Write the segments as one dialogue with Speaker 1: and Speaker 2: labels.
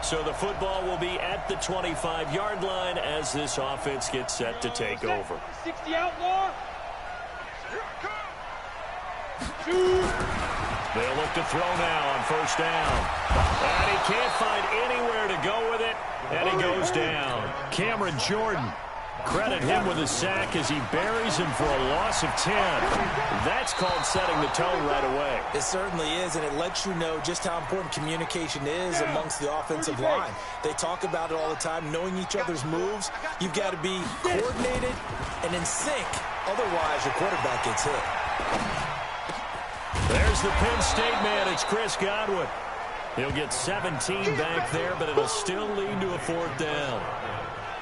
Speaker 1: So the football will be at the 25-yard line as this offense gets set to take over.
Speaker 2: 60 outlaw.
Speaker 1: They'll look to throw now on first down. And he can't find anywhere to go with it, and he goes down. Cameron Jordan, credit him with a sack as he buries him for a loss of 10. That's called setting the tone right away.
Speaker 3: It certainly is, and it lets you know just how important communication is amongst the offensive line. They talk about it all the time, knowing each other's moves. You've got to be coordinated and in sync. Otherwise, your quarterback gets hit.
Speaker 1: There's the Penn State man. It's Chris Godwin. He'll get 17 back there, but it'll still lead to a fourth down.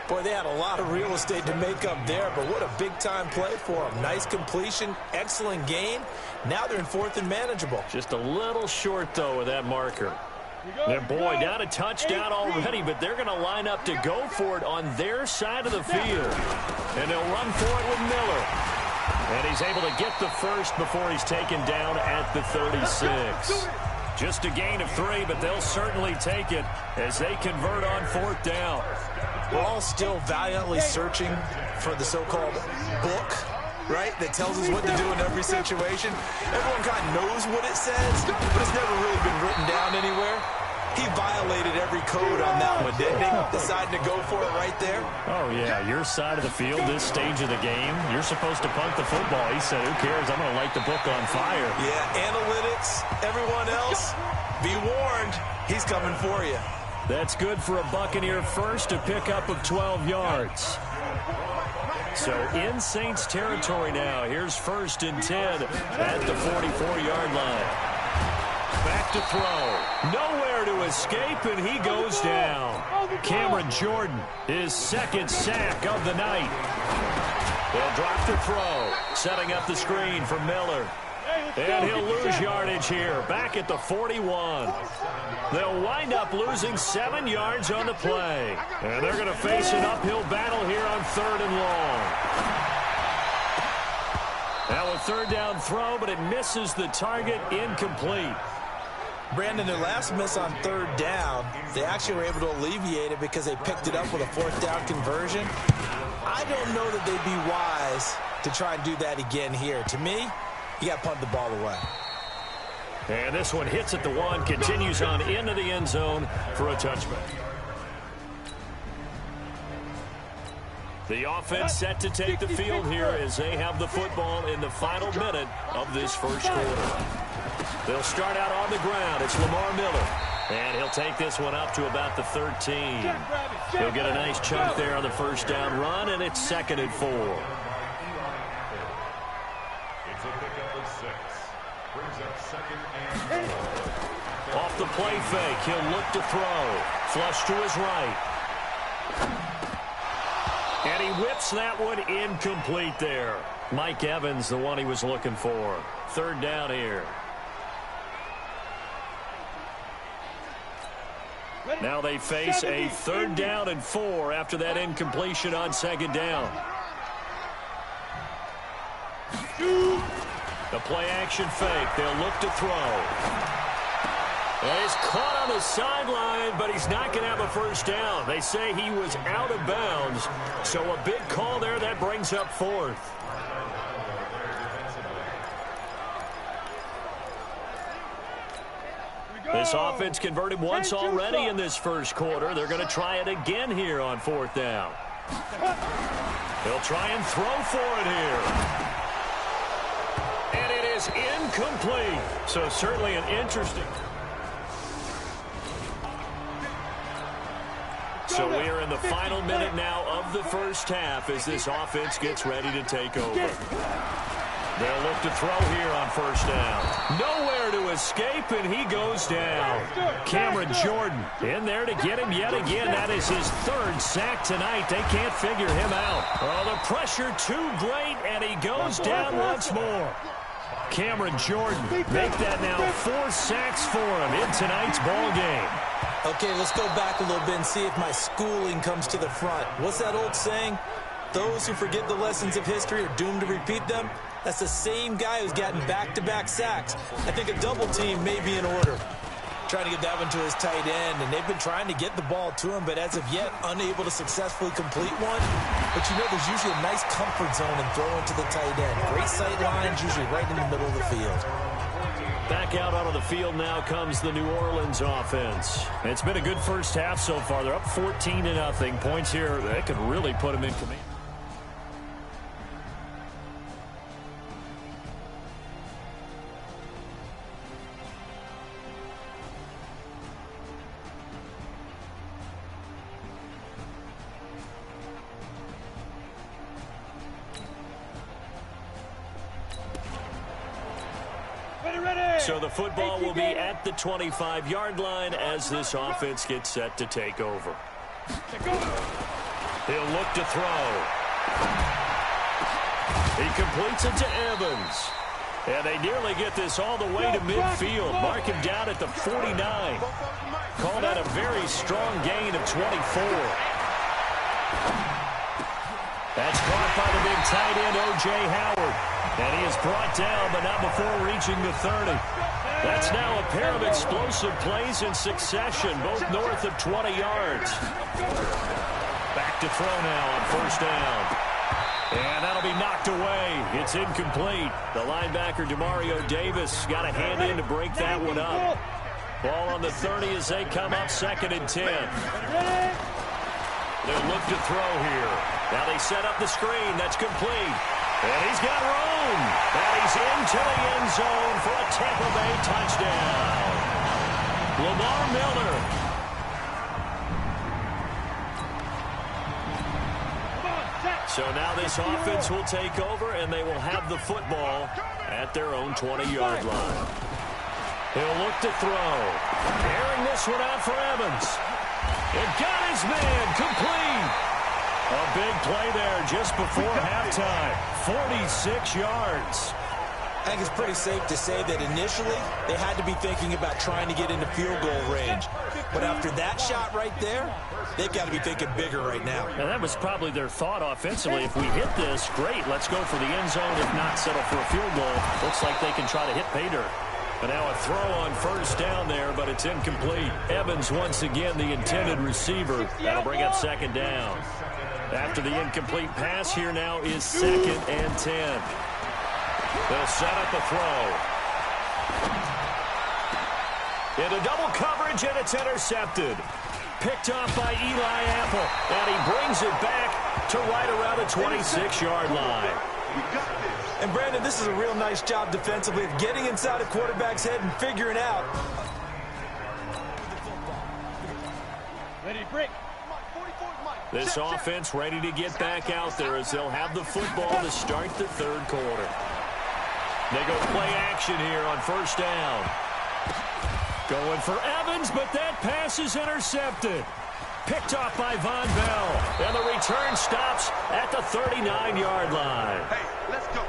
Speaker 3: Boy, they had a lot of real estate to make up there, but what a big-time play for them. Nice completion, excellent gain. Now they're in fourth and manageable.
Speaker 1: Just a little short, though, with that marker. Their boy down a touchdown already, but they're going to line up to go for it on their side of the field. And they'll run for it with Miller. And he's able to get the first before he's taken down at the 36. Just a gain of 3, but they'll certainly take it as they convert on fourth down.
Speaker 3: We're all still valiantly searching for the so-called book, right, that tells us what to do in every situation. Everyone kind of knows what it says, but it's never really been written down anywhere. He violated every code on that one, didn't he? Deciding to go for it right there.
Speaker 1: Oh, yeah, your side of the field, this stage of the game, you're supposed to punt the football. He said, who cares? I'm going to light the book on fire.
Speaker 3: Yeah, analytics, everyone else, be warned, he's coming for you.
Speaker 1: That's good for a Buccaneer first, a pickup of 12 yards. So in Saints territory now. Here's first and 10 at the 44-yard line. Back to throw. Nowhere to escape, and he goes down. Cameron Jordan, his second sack of the night. They'll drop the throw, setting up the screen for Miller. And he'll lose yardage here, back at the 41. They'll wind up losing 7 yards on the play. And they're going to face an uphill battle here on third and long. Now a third down throw, but it misses the target, incomplete.
Speaker 3: Brandon, their last miss on third down, they actually were able to alleviate it because they picked it up with a fourth down conversion. I don't know that they'd be wise to try and do that again here. To me, you got to punt the ball away.
Speaker 1: And this one hits at the 1, continues on into the end zone for a touchback. The offense set to take the field here as they have the football in the final minute of this first quarter. They'll start out on the ground. It's Lamar Miller. And he'll take this one up to about the 13. He'll get a nice chunk there on the first down run, and it's 2nd and 4.
Speaker 4: It's a pickup of 6. Brings up 2nd and 4.
Speaker 1: Off the play fake, he'll look to throw. Flush to his right. And he whips that one incomplete there. Mike Evans, the one he was looking for. Third down here. Now they face a 3rd down and 4 after that incompletion on 2nd down. The play action fake. They'll look to throw. And he's caught on the sideline, but he's not going to have a first down. They say he was out of bounds. So a big call there that brings up 4th. This offense converted once already in this first quarter. They're going to try it again here on 4th down. They'll try and throw for it here. And it is incomplete. So certainly an interesting. So we are in the final minute now of the first half as this offense gets ready to take over. They'll look to throw here on first down. Nowhere to escape, and he goes down. Cameron Jordan in there to get him yet again. That is his 3rd sack tonight. They can't figure him out. Oh, the pressure too great, and he goes down once more. Cameron Jordan make that now 4 sacks for him in tonight's ball game.
Speaker 3: Okay, let's go back a little bit and see if my schooling comes to the front. What's that old saying? Those who forget the lessons of history are doomed to repeat them. That's the same guy who's gotten back-to-back sacks. I think a double team may be in order. Trying to get that one to his tight end, and they've been trying to get the ball to him, but as of yet, unable to successfully complete one. But you know, there's usually a nice comfort zone in throwing to the tight end. Great sight lines, usually right in the middle of the field.
Speaker 1: Back out onto the field now comes the New Orleans offense. It's been a good first half so far. They're up 14-0. Points here, that could really put them in command. So the football will be at the 25-yard line as this offense gets set to take over. He'll look to throw. He completes it to Evans. And they nearly get this all the way to midfield. Mark him down at the 49. Called out a very strong gain of 24. That's caught by the big tight end, O.J. Howard. And he is brought down, but not before reaching the 30. That's now a pair of explosive plays in succession, both north of 20 yards. Back to throw now on first down. And that'll be knocked away. It's incomplete. The linebacker, Demario Davis, got a hand in to break that one up. Ball on the 30 as they come up 2nd and 10. They'll look to throw here. Now they set up the screen. That's complete. And he's got room. And he's into the end zone for a Tampa Bay touchdown. Lamar Miller. So now this offense will take over, and they will have the football at their own 20-yard line. He'll look to throw. Airing this one out for Evans. It got his man complete. A big play there just before halftime. 46 yards.
Speaker 3: I think it's pretty safe to say that initially they had to be thinking about trying to get into field goal range. But after that shot right there, they've got to be thinking bigger right now.
Speaker 1: And that was probably their thought offensively. If we hit this, great, let's go for the end zone. If not, settle for a field goal. Looks like they can try to hit pay dirt. But now a throw on first down there, but it's incomplete. Evans once again the intended receiver. That'll bring up 2nd down. After the incomplete pass, here now is 2nd and 10. They'll set up a throw. Into double coverage, and it's intercepted. Picked off by Eli Apple, and he brings it back to right around the 26-yard line.
Speaker 3: And, Brandon, this is a real nice job defensively of getting inside a quarterback's head and figuring out.
Speaker 2: Ready, break.
Speaker 1: This offense ready to get back out there as they'll have the football to start the 3rd quarter. They go play action here on first down. Going for Evans, but that pass is intercepted. Picked off by Von Bell. And the return stops at the 39-yard line.
Speaker 2: Hey, let's go.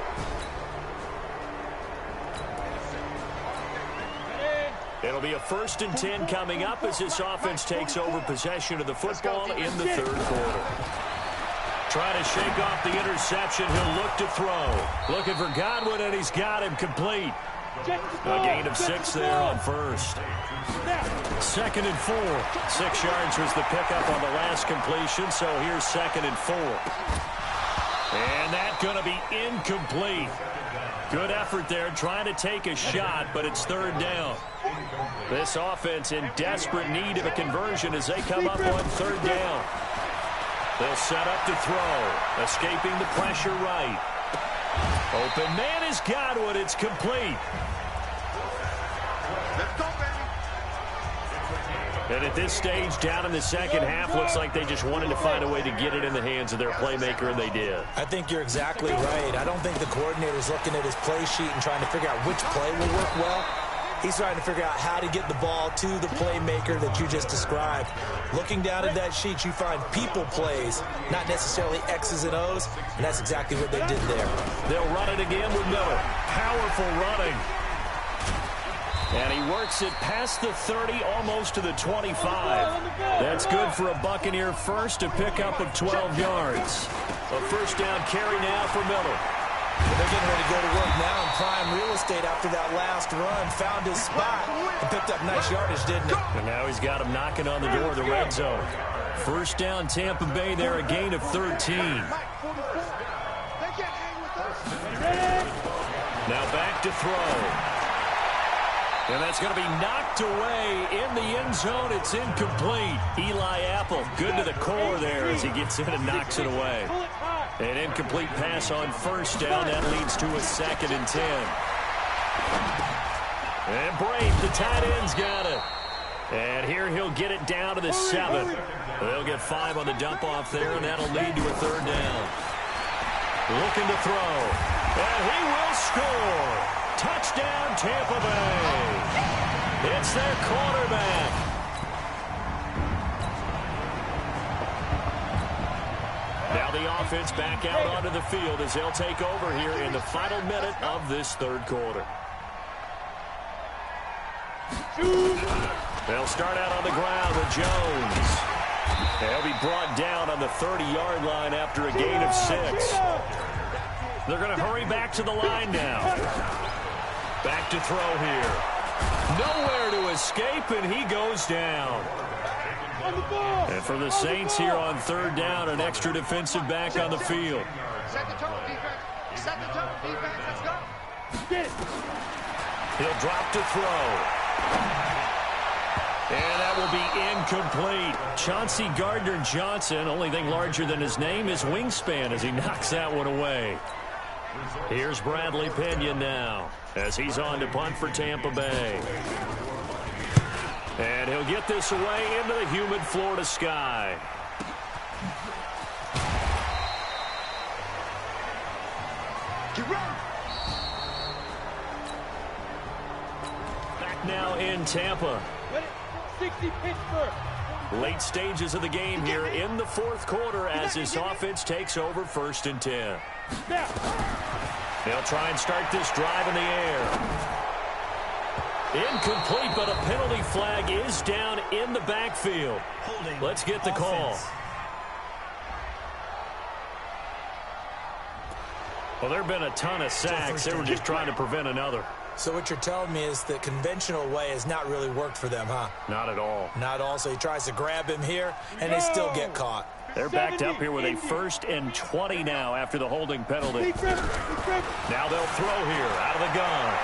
Speaker 1: It'll be a 1st and 10 coming up as this offense takes over possession of the football in the 3rd quarter. Trying to shake off the interception. He'll look to throw. Looking for Godwin, and he's got him complete. A gain of 6 there on first. 2nd and 4. 6 yards was the pickup on the last completion, so here's 2nd and 4. And that's going to be incomplete. Good effort there, trying to take a shot, but it's 3rd down. This offense in desperate need of a conversion as they come up on 3rd down. They'll set up to throw, escaping the pressure right. Open man is Godwin. It's complete.
Speaker 2: Let's go, baby.
Speaker 1: And at this stage, down in the 2nd half, looks like they just wanted to find a way to get it in the hands of their playmaker, and they did.
Speaker 3: I think you're exactly right. I don't think the coordinator's looking at his play sheet and trying to figure out which play will work well. He's trying to figure out how to get the ball to the playmaker that you just described. Looking down at that sheet, you find people plays, not necessarily X's and O's, and that's exactly what they did there.
Speaker 1: They'll run it again with Miller. Powerful running. And he works it past the 30, almost to the 25. That's good for a Buccaneer first, a pickup of 12 yards. A first down carry now for Miller.
Speaker 3: they're getting ready to go to work now in prime real estate after that last run. Found his spot and picked up nice yardage, didn't he?
Speaker 1: And now he's got him knocking on the door of the red zone. First down, Tampa Bay there, a gain of 13. Now back to throw. And that's going to be knocked away in the end zone. It's incomplete. Eli Apple, good to the core there as he gets in and knocks it away. An incomplete pass on first down. That leads to a 2nd and 10. And Brate, the tight end's got it. And here he'll get it down to the 7. They'll get 5 on the dump off there, and that'll lead to a 3rd down. Looking to throw. And he will score. Touchdown, Tampa Bay. It's their quarterback. Now the offense back out onto the field as they'll take over here in the final minute of this 3rd quarter. They'll start out on the ground with Jones. They'll be brought down on the 30-yard line after a gain of 6. They're going to hurry back to the line now. Back to throw here. Nowhere to escape, and he goes down. And for the Saints here on 3rd down, an extra defensive back on the field.
Speaker 2: Set the tone, defense. Set the tone, defense. Let's go.
Speaker 1: He'll drop to throw. And that will be incomplete. Chauncey Gardner-Johnson, only thing larger than his name is wingspan as he knocks that one away. Here's Bradley Pinion now as he's on to punt for Tampa Bay. And he'll get this away into the humid Florida sky. Back now in Tampa.
Speaker 2: 60 Pittsburgh.
Speaker 1: Late stages of the game here in the 4th quarter as this offense takes over 1st and 10. They'll try and start this drive in the air. Incomplete, but a penalty flag is down in the backfield. Let's get the call. Well, there have been a ton of sacks. They were just trying to prevent another.
Speaker 3: So what you're telling me is the conventional way has not really worked for them, huh?
Speaker 1: Not at all.
Speaker 3: Not all. So he tries to grab him here, and they still get caught.
Speaker 1: They're backed up here with a 1st and 20 now after the holding penalty. Now they'll throw here out of the gun.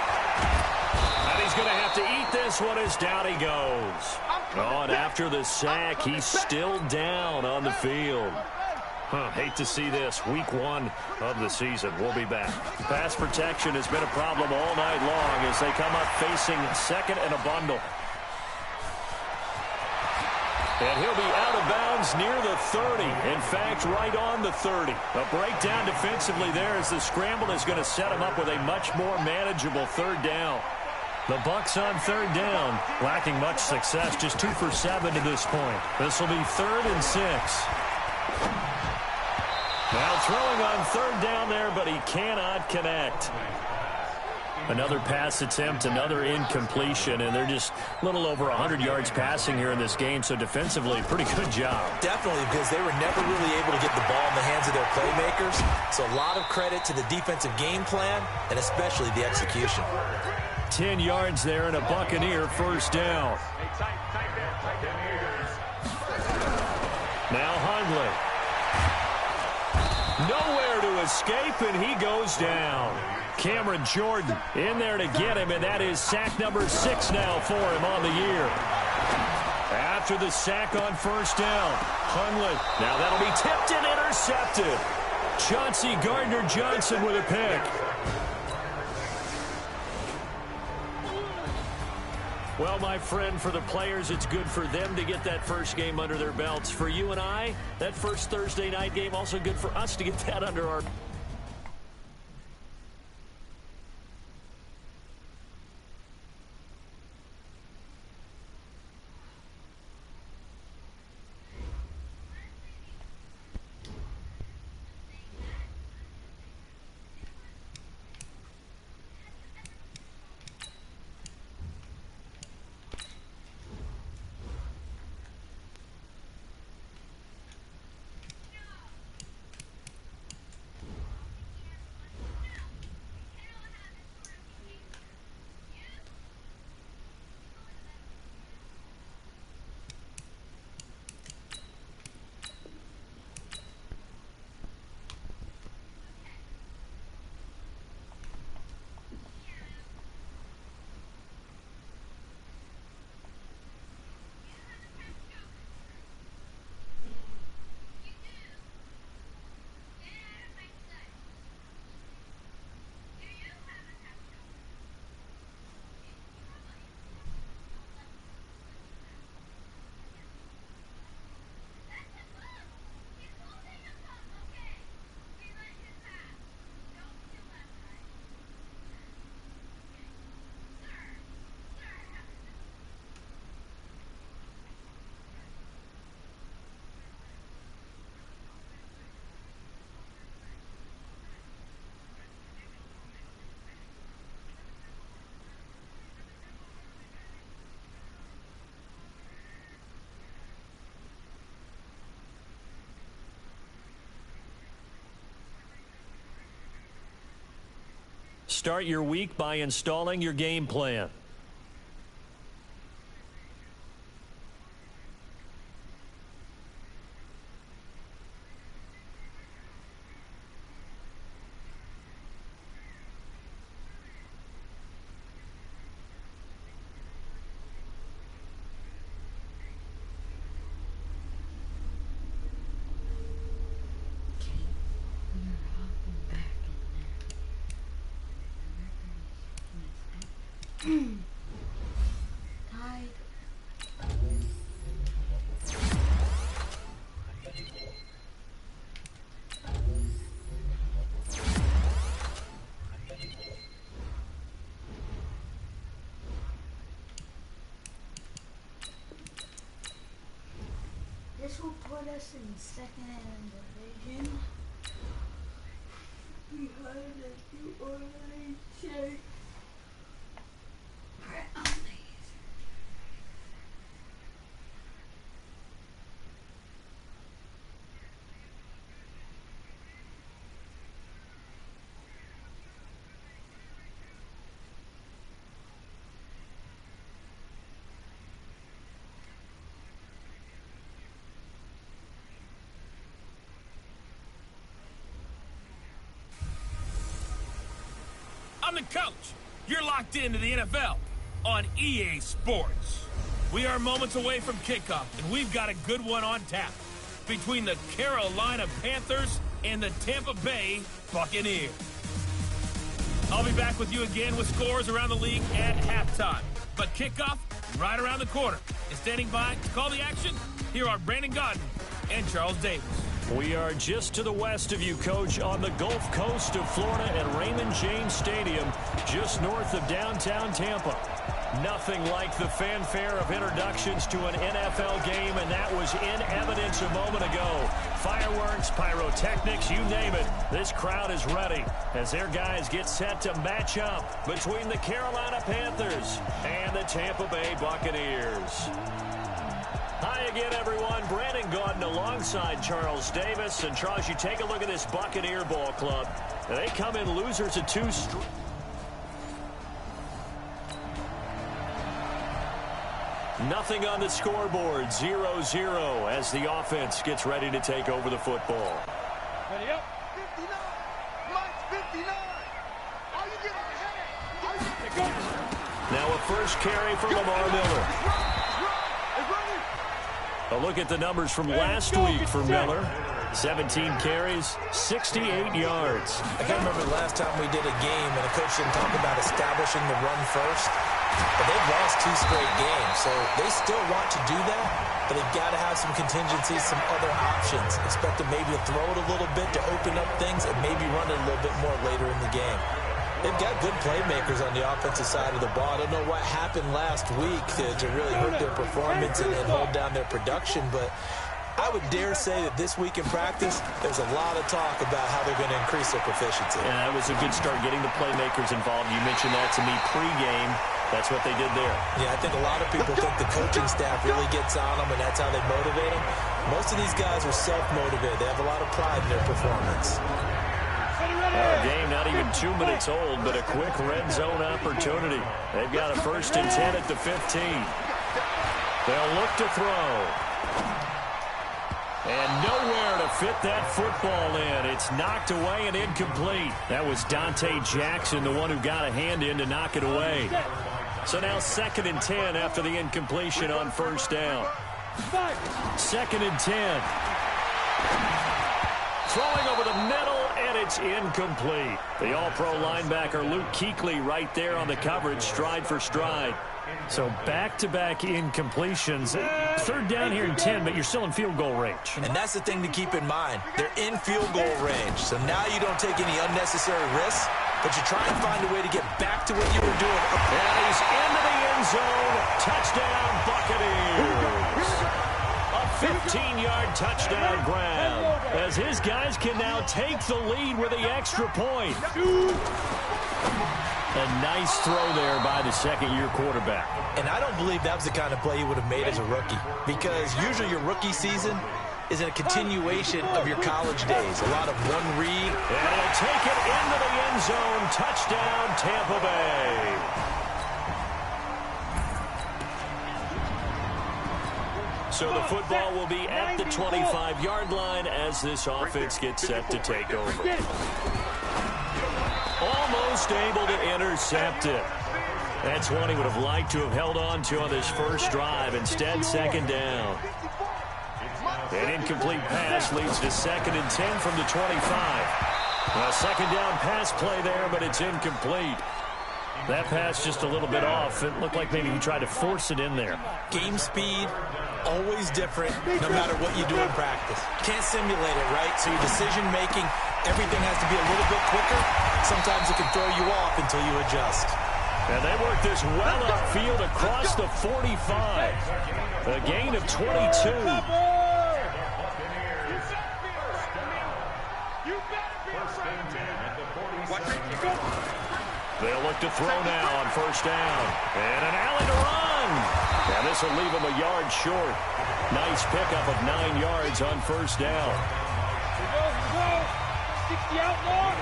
Speaker 1: And he's going to have to eat this one as down he goes. Oh, and after the sack, he's still down on the field. Hate to see this. Week 1 of the season. We'll be back. Pass protection has been a problem all night long as they come up facing 2nd and a bundle. And he'll be out of bounds near the 30. In fact, right on the 30. A breakdown defensively there as the scramble is going to set him up with a much more manageable 3rd down. The Bucs on 3rd down, lacking much success, just 2 for 7 to this point. This will be 3rd and 6. Now throwing on 3rd down there, but he cannot connect. Another pass attempt, another incompletion, and they're just a little over 100 yards passing here in this game, so defensively, pretty good job.
Speaker 3: Definitely, because they were never really able to get the ball in the hands of their playmakers, so a lot of credit to the defensive game plan, and especially the execution.
Speaker 1: 10 yards there and a Buccaneer 1st down. Now Hundley. Nowhere to escape, and he goes down. Cameron Jordan in there to get him, and that is sack number 6 now for him on the year. After the sack on 1st down, Hundley. Now that'll be tipped and intercepted. Chauncey Gardner-Johnson with a pick. Well, my friend, for the players, it's good for them to get that first game under their belts. For you and I, that first Thursday night game, also good for us to get that under our Start your week by installing your game plan.
Speaker 5: This will put us in second in the division. Because if you already check
Speaker 6: I'm the coach. You're locked into the NFL on EA Sports. We are moments away from kickoff, and we've got a good one on tap between the Carolina Panthers and the Tampa Bay Buccaneers. I'll be back with you again with scores around the league at halftime. But kickoff right around the corner. And standing by to call the action, here are Brandon Godden and Charles Davis.
Speaker 1: We are just to the west of you, Coach, on the Gulf Coast of Florida at Raymond James Stadium, just north of downtown Tampa. Nothing like the fanfare of introductions to an NFL game, and that was in evidence a moment ago. Fireworks, pyrotechnics, you name it. This crowd is ready as their guys get set to match up between the Carolina Panthers and the Tampa Bay Buccaneers. Hi again, everyone. Brandon Godden alongside Charles Davis. And, Charles, you take a look at this Buccaneer ball club. They come in losers of two straight. Nothing on the scoreboard, 0-0 as the offense gets ready to take over the football.
Speaker 2: Ready up. 59. Mike, 59. All you get on the head.
Speaker 1: Now a first carry for Lamar Miller. A look at the numbers from last week for Miller. 17 carries, 68 yards.
Speaker 3: I can't remember the last time we did a game and a coach didn't talk about establishing the run first. But they've lost 2 straight games, so they still want to do that, but they've got to have some contingencies, some other options. Expect them maybe to throw it a little bit to open up things and maybe run it a little bit more later in the game. They've got good playmakers on the offensive side of the ball. I don't know what happened last week to really hurt their performance and hold down their production, but I would dare say that this week in practice, there's a lot of talk about how they're going to increase their proficiency.
Speaker 1: Yeah, that was a good start getting the playmakers involved. You mentioned that to me pregame. That's what they did there.
Speaker 3: Yeah, I think a lot of people think the coaching staff really gets on them, and that's how they motivate them. Most of these guys are self-motivated. They have a lot of pride in their performance.
Speaker 1: Game not even 2 minutes old, but a quick red zone opportunity. They've got a 1st and 10 at the 15. They'll look to throw. And nowhere to fit that football in. It's knocked away and incomplete. That was Dante Jackson, the one who got a hand in to knock it away. So now 2nd and 10 after the incompletion on 1st down. 2nd and 10. Throwing over the middle, and it's incomplete. The all-pro linebacker Luke Kuechly right there on the coverage, stride for stride. So back-to-back incompletions. 3rd down here and 10, but you're still in field goal range.
Speaker 3: And that's the thing to keep in mind. They're in field goal range. So now you don't take any unnecessary risks, but you try and find a way to get back to what you were doing.
Speaker 1: And he's into the end zone. Touchdown, Buccaneers. A 15-yard touchdown grab as his guys can now take the lead with the extra point. A nice throw there by the second-year quarterback.
Speaker 3: And I don't believe that was the kind of play he would have made as a rookie, because usually your rookie season, is a continuation of your college days. A lot of one read.
Speaker 1: And he'll take it into the end zone. Touchdown, Tampa Bay. So the football will be at the 25-yard line as this offense gets set to take over. Almost able to intercept it. That's one he would have liked to have held on to on this first drive. Instead, second down. An incomplete pass leads to 2nd and 10 from the 25. A second down pass play there, but it's incomplete. That pass just a little bit off. It looked like maybe he tried to force it in there.
Speaker 3: Game speed, always different no matter what you do in practice. Can't simulate it, right? So your decision-making, everything has to be a little bit quicker. Sometimes it can throw you off until you adjust.
Speaker 1: And they work this well upfield across the 45. A gain of 22. They'll look to throw now on first down. And an alley to run. And this will leave him a yard short. Nice pickup of 9 yards on first down.
Speaker 2: Here we go. 60 out more.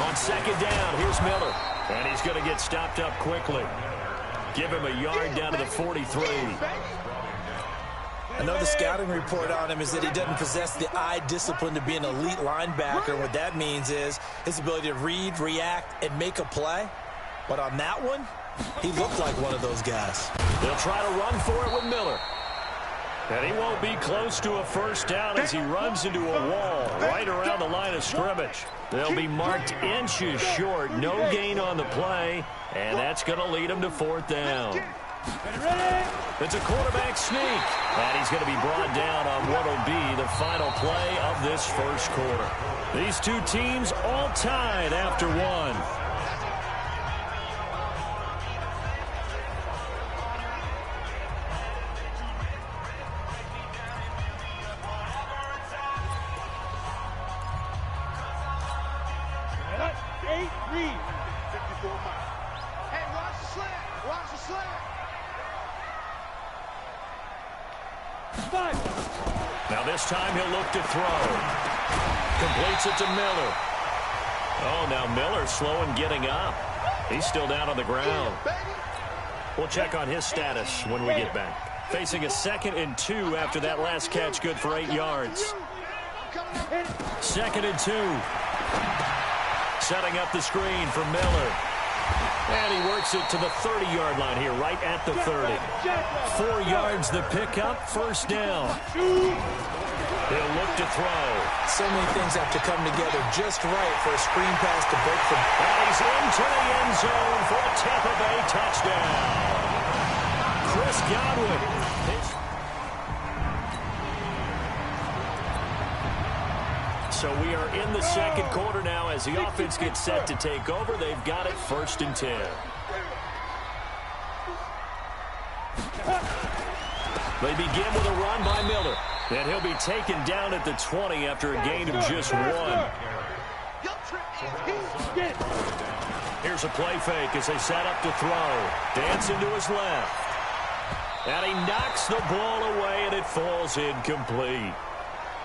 Speaker 1: On second down, here's Miller. And he's going to get stopped up quickly. Give him a yard down to the 43.
Speaker 3: Another scouting report on him is that he doesn't possess the eye discipline to be an elite linebacker. What that means is his ability to read, react, and make a play. But on that one, he looked like one of those guys.
Speaker 1: They'll try to run for it with Miller. And he won't be close to a first down as he runs into a wall right around the line of scrimmage. They'll be marked inches short. No gain on the play. And that's going to lead him to 4th down. It's a quarterback sneak. And he's going to be brought down on what will be the final play of this first quarter. These two teams all tied after one. Now this time he'll look to throw. Completes it to Miller. Oh, now Miller slow in getting up. He's still down on the ground. We'll check on his status when we get back. Facing a 2nd and 2 after that last catch, good for 8 yards. 2nd and 2. Setting up the screen for Miller. And he works it to the 30-yard line here, right at the 30. 4 yards the pickup, first down. He'll look to throw.
Speaker 3: So many things have to come together just right for a screen pass to break from.
Speaker 1: And he's into the end zone for a Tampa Bay touchdown. Chris Godwin. So we are in the second quarter now as the offense gets set to take over. They've got it 1st and 10. They begin with a run by Miller. And he'll be taken down at the 20 after a gain of just 1. Here's a play fake as they set up to throw. Dancing to his left. And he knocks the ball away and it falls incomplete.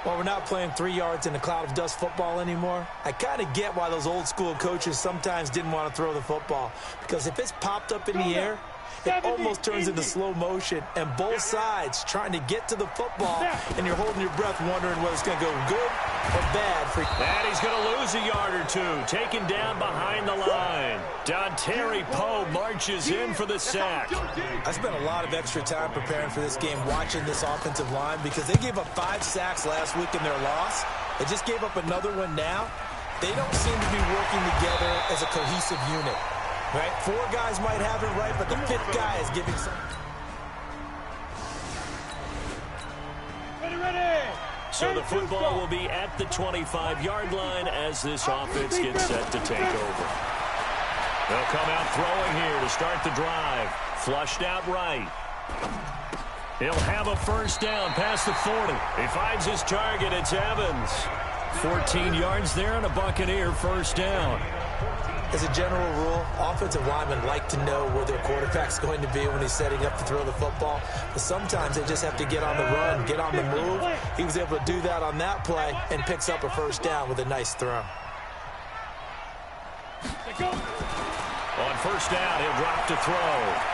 Speaker 3: Well, we're not playing 3 yards in a cloud of dust football anymore. I kind of get why those old school coaches sometimes didn't want to throw the football. Because if it's popped up in the air, it almost turns into slow motion. And both sides trying to get to the football, and you're holding your breath wondering whether it's going to go good or bad.
Speaker 1: And he's going to lose a yard or two. Taken down behind the line. Dontari Poe marches in for the sack.
Speaker 3: I spent a lot of extra time preparing for this game watching this offensive line because they gave up 5 sacks last week in their loss. They just gave up another one now. They don't seem to be working together as a cohesive unit. Right? 4 guys might have it right, but the 5th guy is giving some.
Speaker 1: So the football will be at the 25-yard line as this offense gets set to take over. They'll come out throwing here to start the drive. Flushed out right. He'll have a first down past the 40. He finds his target. It's Evans. 14 yards there and a Buccaneer first down.
Speaker 3: As a general rule, offensive linemen like to know where their quarterback's going to be when he's setting up to throw the football. But sometimes they just have to get on the run, get on the move. He was able to do that on that play and picks up a first down with a nice throw.
Speaker 1: On first down, he'll drop to throw.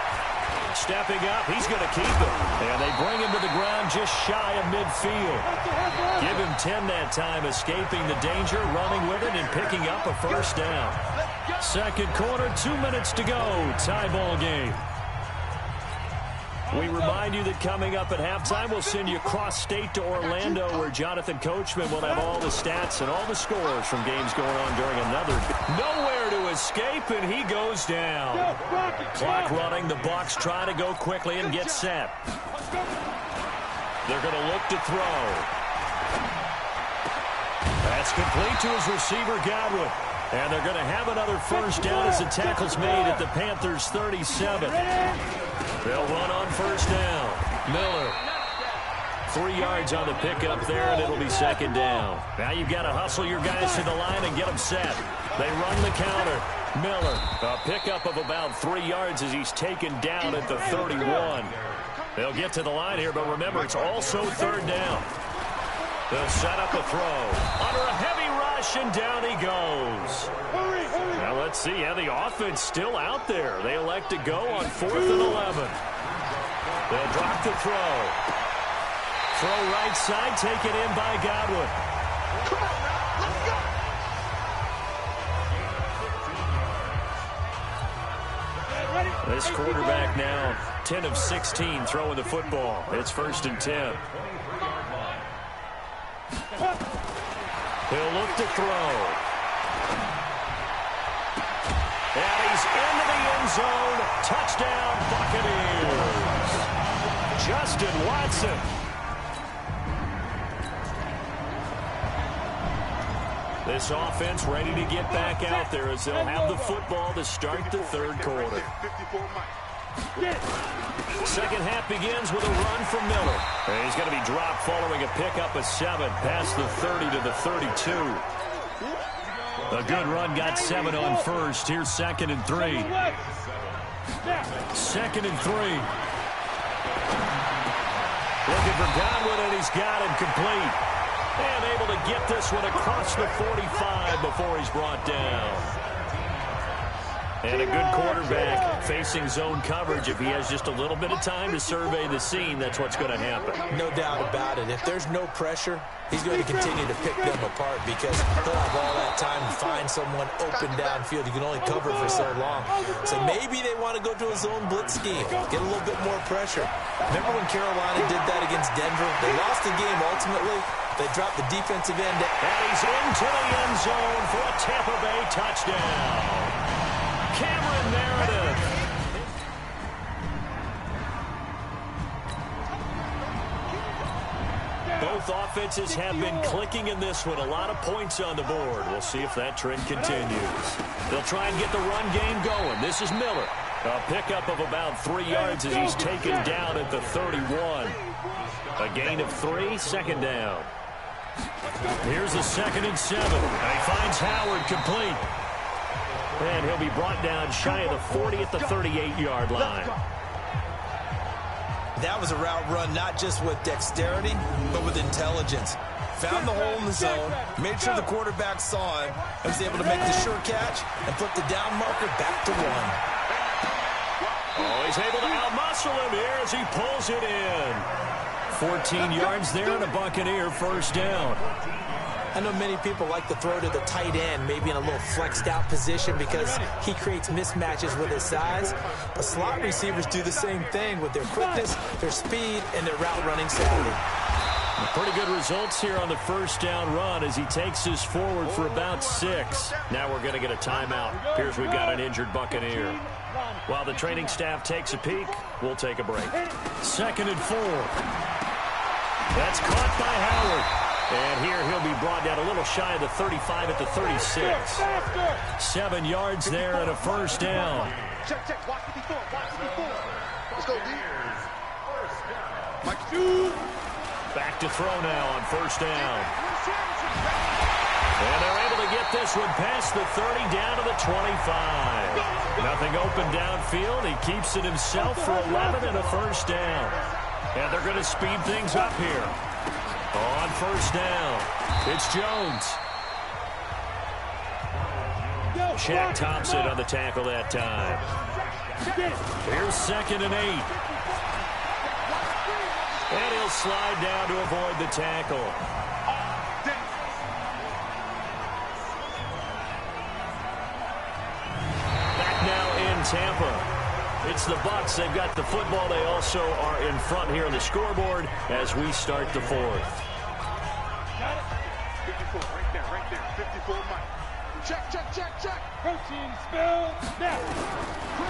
Speaker 1: Stepping up, he's going to keep it. And they bring him to the ground just shy of midfield. Give him 10 that time, escaping the danger, running with it, and picking up a first down. Second quarter, 2 minutes to go. Tie ball game. We remind you that coming up at halftime, we'll send you cross-state to Orlando, where Jonathan Coachman will have all the stats and all the scores from games going on during another. Nowhere to escape, and he goes down. Clock running. The Bucs try to go quickly and get set. They're going to look to throw. That's complete to his receiver, Godwin. And they're going to have another first down as the tackle's made at the Panthers' 37. They'll run on first down. Miller. 3 yards on the pickup there, and it'll be second down. Now you've got to hustle your guys to the line and get them set. They run the counter. Miller, a pickup of about 3 yards as he's taken down at the 31. They'll get to the line here, but remember, it's also third down. They'll set up a throw. Under a heavy rush, and down he goes. Now let's see. Yeah, the offense still out there. They elect to go on 4th and 11. They'll drop the throw. Throw right side, taken in by Godwin.
Speaker 2: Come on now, let's go.
Speaker 1: This quarterback now 10 of 16 throwing the football. It's 1st and 10. He'll look to throw. And he's into the end zone. Touchdown, Buccaneers. Justin Watson. This offense ready to get back out there as they'll have the football to start the third quarter. Second half begins with a run from Miller. And he's going to be dropped following a pickup of 7 past the 30 to the 32. A good run, got 7 on first. Here's 2nd and 3. 2nd and 3. Looking for Godwin, and he's got him complete. And able to get this one across the 45 before he's brought down. And a good quarterback facing zone coverage. If he has just a little bit of time to survey the scene, that's what's going to happen.
Speaker 3: No doubt about it. If there's no pressure, he's going to continue to pick them apart because he'll have all that time to find someone open downfield. You can only cover for so long. So maybe they want to go to a zone blitz scheme, get a little bit more pressure. Remember when Carolina did that against Denver? They lost the game ultimately. They dropped the defensive end.
Speaker 1: And he's into the end zone for a Tampa Bay touchdown. Cameron Meredith. Both offenses have been clicking in this one. A lot of points on the board. We'll see if that trend continues. They'll try and get the run game going. This is Miller. A pickup of about 3 yards as he's taken down at the 31. A gain of 3, second down. Here's a 2nd and 7. And he finds Howard complete. And he'll be brought down shy of the 40 at the 38-yard line.
Speaker 3: That was a route run not just with dexterity, but with intelligence. Found the hole in the zone, made sure the quarterback saw him, and was able to make the sure catch and put the down marker back to 1.
Speaker 1: Oh, he's able to outmuscle him here as he pulls it in. 14 yards there and a Buccaneer first down.
Speaker 3: I know many people like to throw to the tight end, maybe in a little flexed out position because he creates mismatches with his size. But slot receivers do the same thing with their quickness, their speed, and their route running savvy.
Speaker 1: Pretty good results here on the first down run as he takes us forward for about 6. Now we're going to get a timeout. Appears we've got an injured Buccaneer. While the training staff takes a peek, we'll take a break. 2nd and 4. That's caught by Howard. And here he'll be brought down a little shy of the 35 at the 36. 7 yards there and a first down.
Speaker 2: Check. Watch the before. Let's go, D.
Speaker 1: Back to throw now on first down. And they're able to get this one past the 30 down to the 25. Nothing open downfield. He keeps it himself for 11 and a first down. And they're going to speed things up here. On first down, it's Jones. Shaq Thompson on the tackle that time. Here's 2nd and 8. And he'll slide down to avoid the tackle. Back now in Tampa. It's the Bucs. They've got the football. They also are in front here on the scoreboard as we start the 4th.
Speaker 2: Got it. 54, right there. 54, Mike. Check.
Speaker 7: Coaching spell now.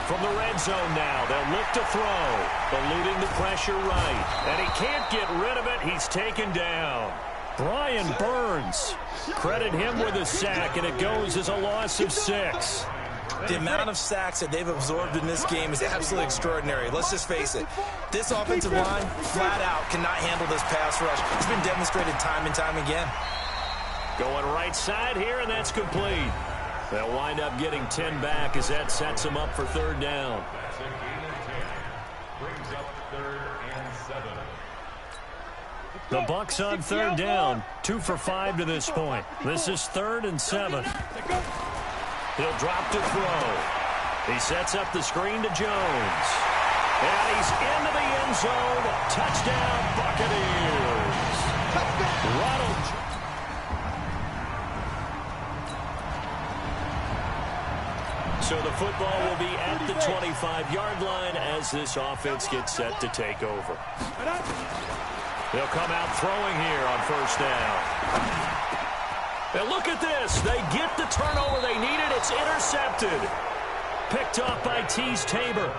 Speaker 1: From the red zone now, they'll look to throw, eluding the pressure right. And he can't get rid of it. He's taken down. Brian Burns. Credit him with a sack, and it goes as a loss of 6.
Speaker 3: The amount of sacks that they've absorbed in this game is absolutely extraordinary. Let's just face it. This offensive line, flat out, cannot handle this pass rush. It's been demonstrated time and time again.
Speaker 1: Going right side here, and that's complete. They'll wind up getting 10 back as that sets them up for 3rd down.
Speaker 4: That's a gain of 10. Brings up 3rd and 7.
Speaker 1: The Bucs on 3rd down. 2 for 5 to this point. This is 3rd and 7. He'll drop to throw. He sets up the screen to Jones. And he's into the end zone. Touchdown, Buccaneers. Ronald. So the football will be at the 25-yard line as this offense gets set to take over. They'll come out throwing here on 1st down. And look at this. They get the turnover they needed. It's intercepted. Picked off by Tease Tabor.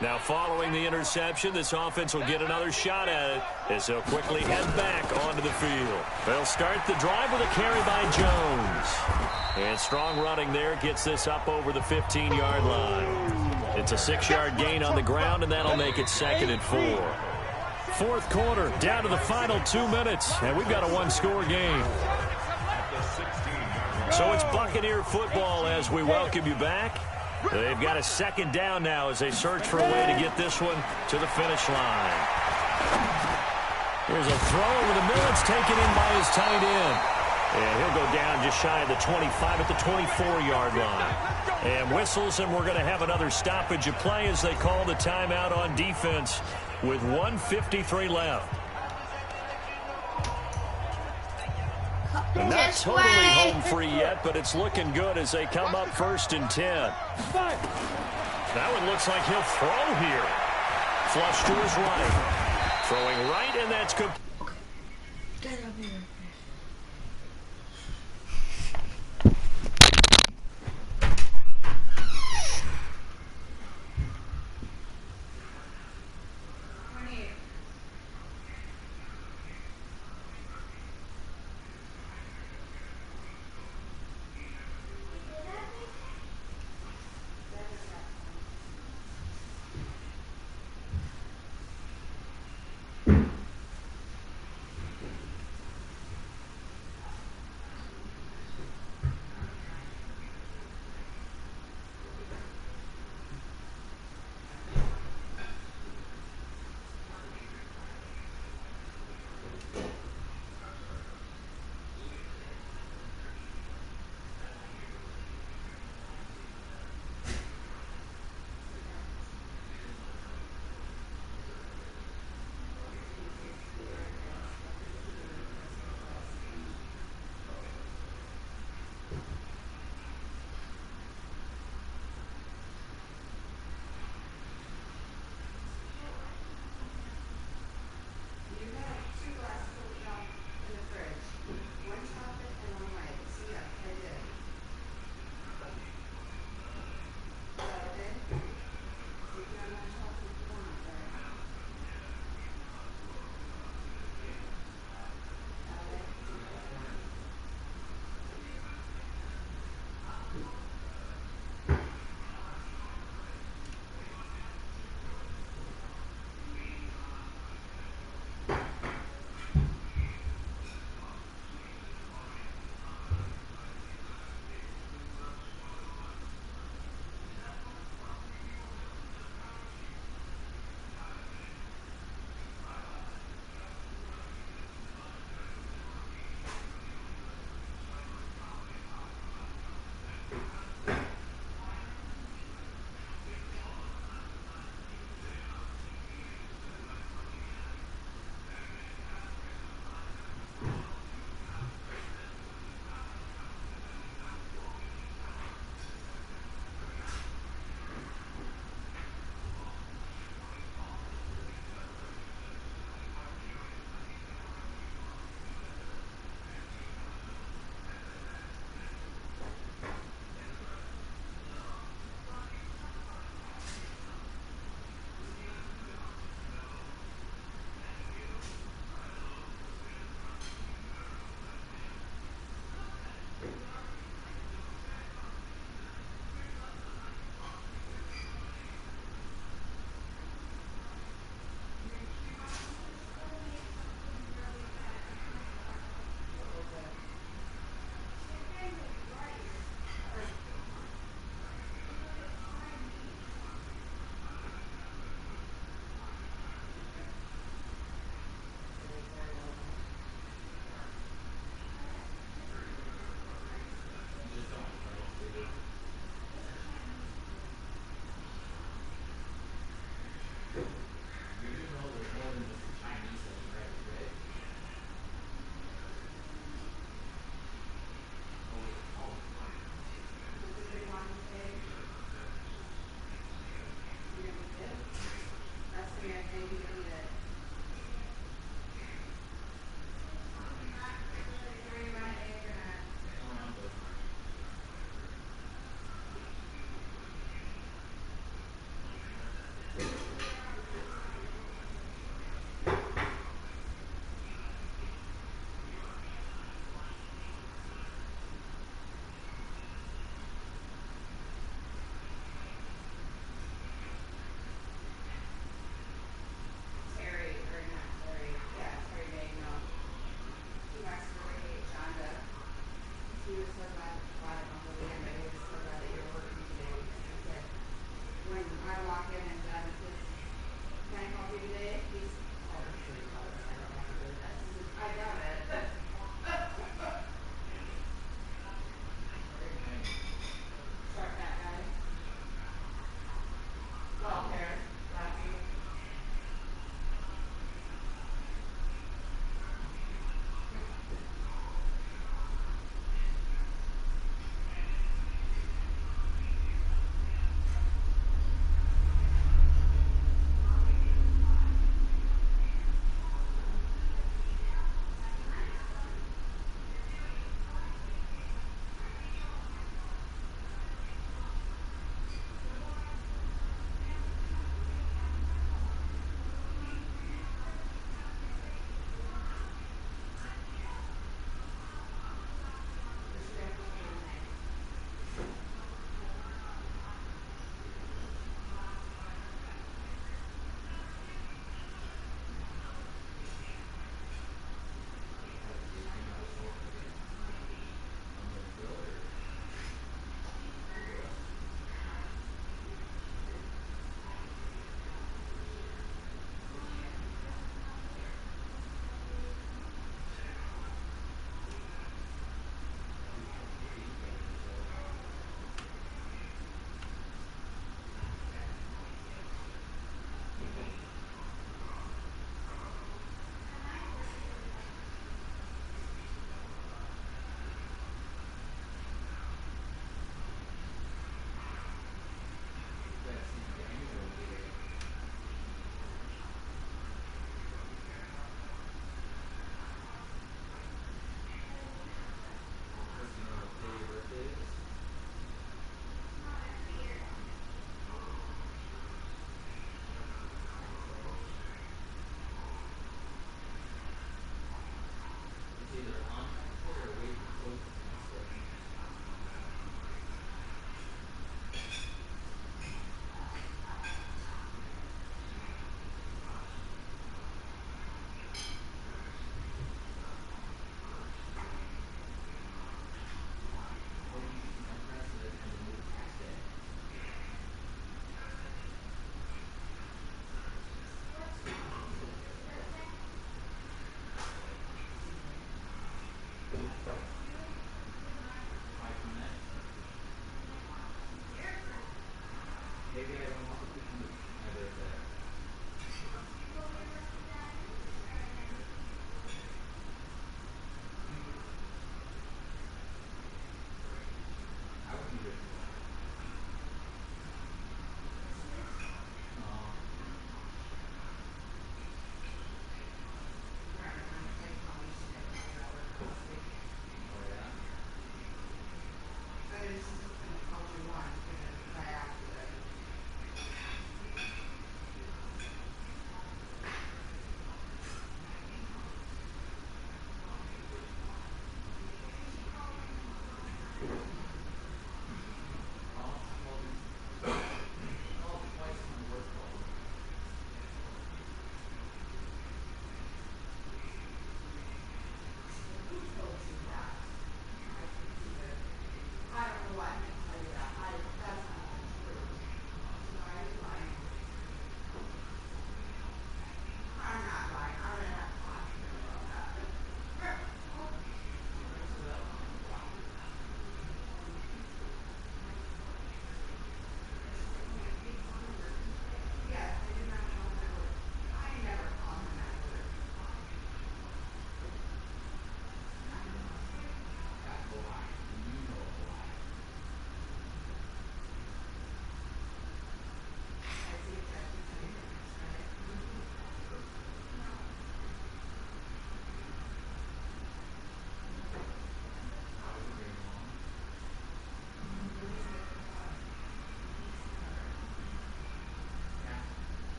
Speaker 1: Now following the interception, this offense will get another shot at it as they'll quickly head back onto the field. They'll start the drive with a carry by Jones. And strong running there gets this up over the 15-yard line. It's a 6-yard gain on the ground, and that'll make it 2nd and 4. 4th quarter, down to the final 2 minutes, and we've got a 1-score game. So it's Buccaneer football as we welcome you back. They've got a 2nd down now as they search for a way to get this one to the finish line. Here's a throw over the middle. It's taken in by his tight end. And he'll go down just shy of the 25 at the 24-yard line. And whistles, and we're going to have another stoppage of play as they call the timeout on defense with 1:53 left. Not totally home free yet, but it's looking good as they come up 1st and 10. That one looks like he'll throw here. Flush to his right. Throwing right, and that's good.
Speaker 5: Get up here.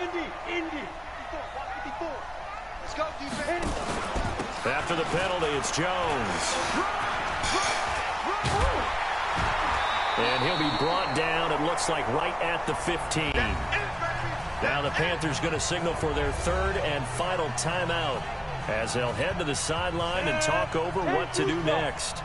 Speaker 7: 70, Indy.
Speaker 2: 54. Let's go, defense.
Speaker 1: After the penalty, it's Jones. And he'll be brought down, it looks like, right at the 15. Now the Panthers going to signal for their third and final timeout as they'll head to the sideline and talk over what to do next.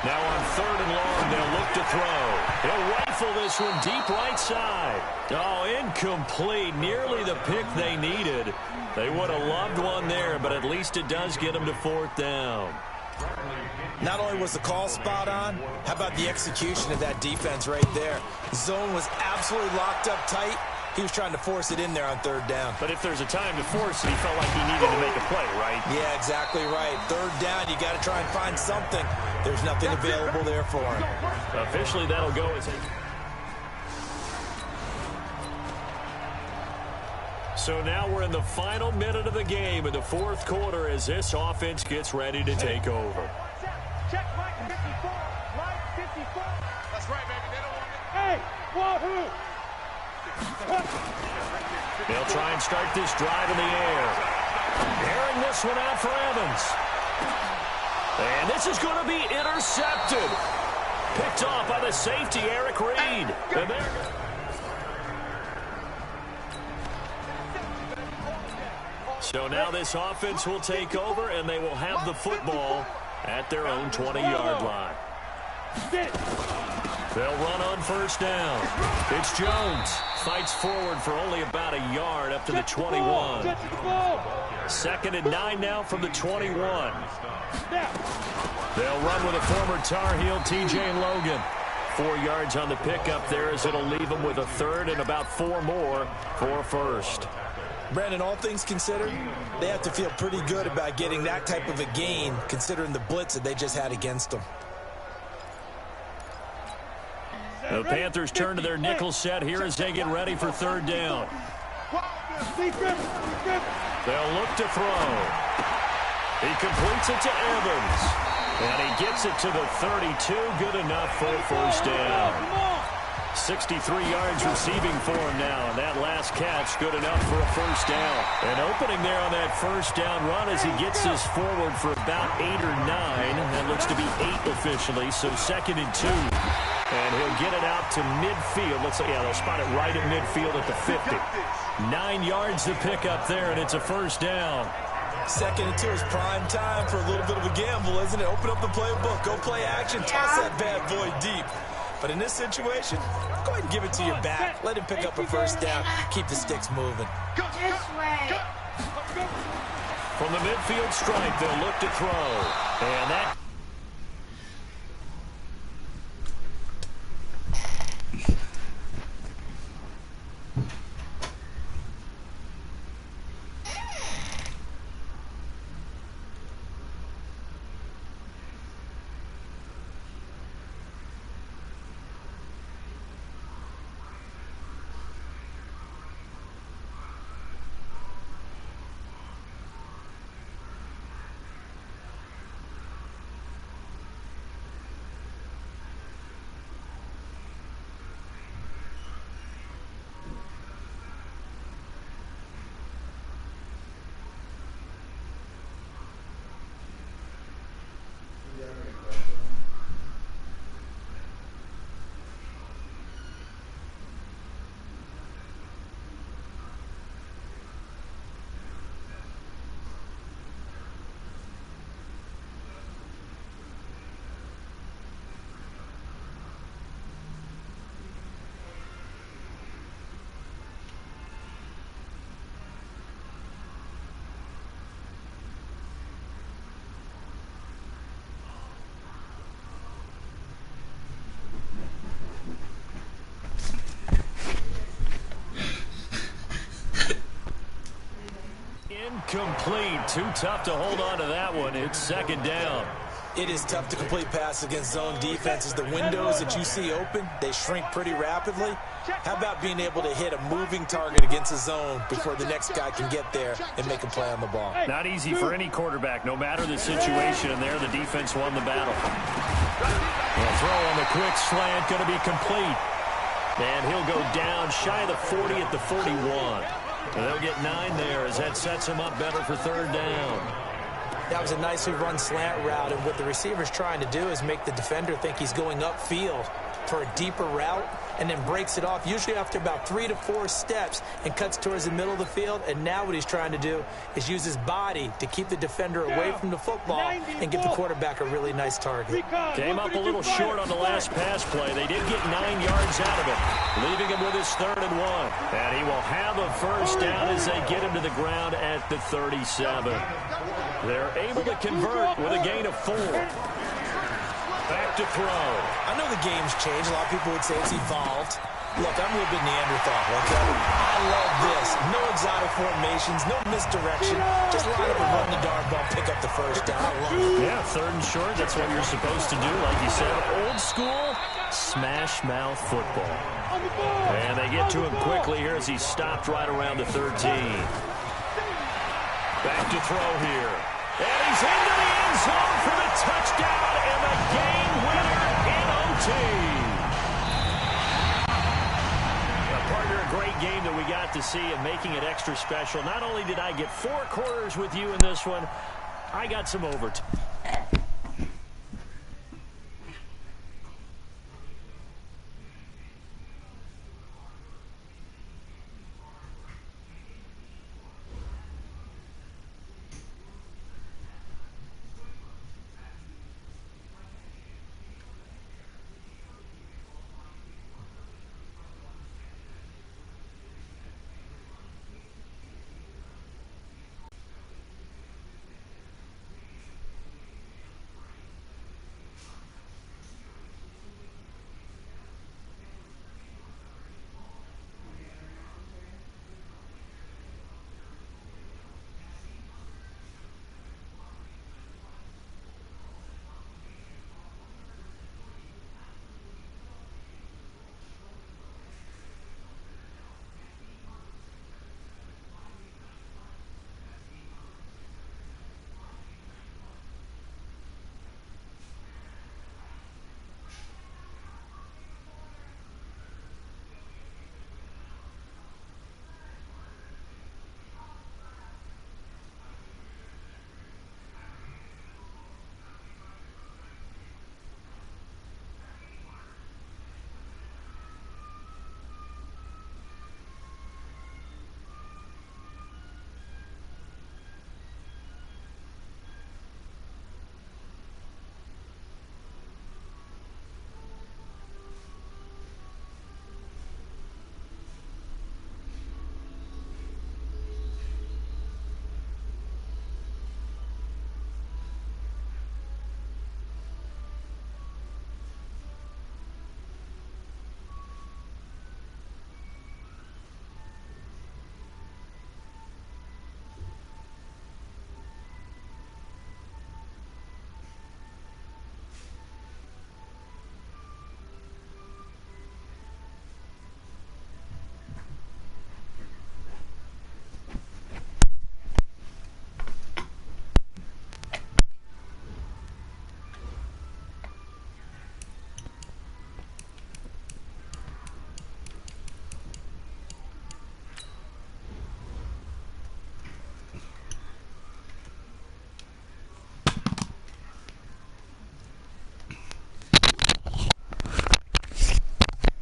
Speaker 1: Now on third and long, they'll look to throw. He'll rifle this one deep right side. Oh, incomplete. Nearly the pick they needed. They would have loved one there, but at least it does get them to fourth down.
Speaker 3: Not only was the call spot on, how about the execution of that defense right there? Zone was absolutely locked up tight. He was trying to force it in there on third down.
Speaker 1: But if there's a time to force it, he felt like he needed to make a play, right?
Speaker 3: Yeah, exactly right. Third down, you got to try and find something. There's nothing available there for him.
Speaker 1: Officially, that'll go as a... So now we're in the final minute of the game in the fourth quarter as this offense gets ready to take over.
Speaker 7: Check Mike 54. Mike 54.
Speaker 2: That's right, baby. They don't want it.
Speaker 7: Hey, wahoo!
Speaker 1: They'll try and start this drive in the air. Airing this one out for Evans. And this is going to be intercepted. Picked off by the safety, Eric Reed. And there. So now this offense will take over, and they will have the football at their own 20-yard line. They'll run on first down. It's Jones. Fights forward for only about a yard up to the 21. 2nd and 9 now from the 21. They'll run with a former Tar Heel, T.J. Logan. 4 yards on the pickup there as it'll leave them with a third and about 4 more for first.
Speaker 3: Brandon, all things considered, they have to feel pretty good about getting that type of a gain considering the blitz that they just had against them.
Speaker 1: The Panthers turn to their nickel set here as they get ready for third down. They'll look to throw. He completes it to Evans. And he gets it to the 32. Good enough for a first down. 63 yards receiving for him now. And that last catch, good enough for a first down. An opening there on that first down run as he gets this forward for about 8 or 9. That looks to be 8 officially, so 2nd and 2. And he'll get it out to midfield. Looks like, yeah, they'll spot it right at midfield at the 50. 9 yards to pick up there, and it's a first down.
Speaker 3: 2nd and 2 is prime time for a little bit of a gamble, isn't it? Open up the playbook, go play action, toss that bad boy deep. But in this situation, go ahead and give it to your back. Let him pick up a first down. Keep the sticks moving.
Speaker 5: This way.
Speaker 1: From the midfield stripe, they'll look to throw. And that... Incomplete. Too tough to hold on to that one. It's 2nd down.
Speaker 3: It is tough to complete pass against zone defenses. The windows that you see open, they shrink pretty rapidly. How about being able to hit a moving target against a zone before the next guy can get there and make a play on the ball?
Speaker 1: Not easy for any quarterback, no matter the situation. And there, the defense won the battle. The throw on the quick slant going to be complete. And he'll go down shy of the 40 at the 41. And they'll get 9 there as that sets him up better for third down.
Speaker 3: That was a nicely run slant route, and what the receiver's trying to do is make the defender think he's going upfield for a deeper route, and then breaks it off, usually after about 3 to 4 steps, and cuts towards the middle of the field. And now what he's trying to do is use his body to keep the defender away from the football and give the quarterback a really nice target.
Speaker 1: Came up a little short on the last pass play. They did get 9 yards out of it, leaving him with his 3rd and 1. And he will have a first down as they get him to the ground at the 37. They're able to convert with a gain of 4. Back to throw.
Speaker 3: I know the game's changed. A lot of people would say it's evolved. Look, I'm a little bit Neanderthal, okay? I love this. No exotic formations, no misdirection. Just line up and run the darn ball, pick up the first down. I love it.
Speaker 1: Yeah, 3rd and short. That's what you're supposed to do. Like you said, old school smash mouth football. And they get to him quickly here as he's stopped right around the 13. Back to throw here. And he's into the end zone for the touchdown and the game winner in OT. Partner, a great game that we got to see and making it extra special. Not only did I get 4 quarters with you in this one, I got some overtime.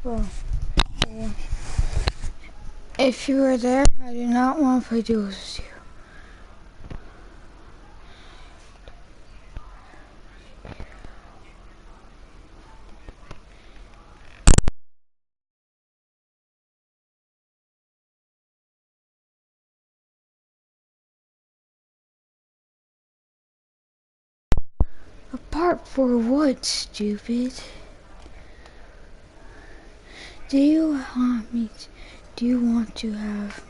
Speaker 5: Well, if you were there, I do not want to play duels with you. Apart for what, stupid? Do you want to have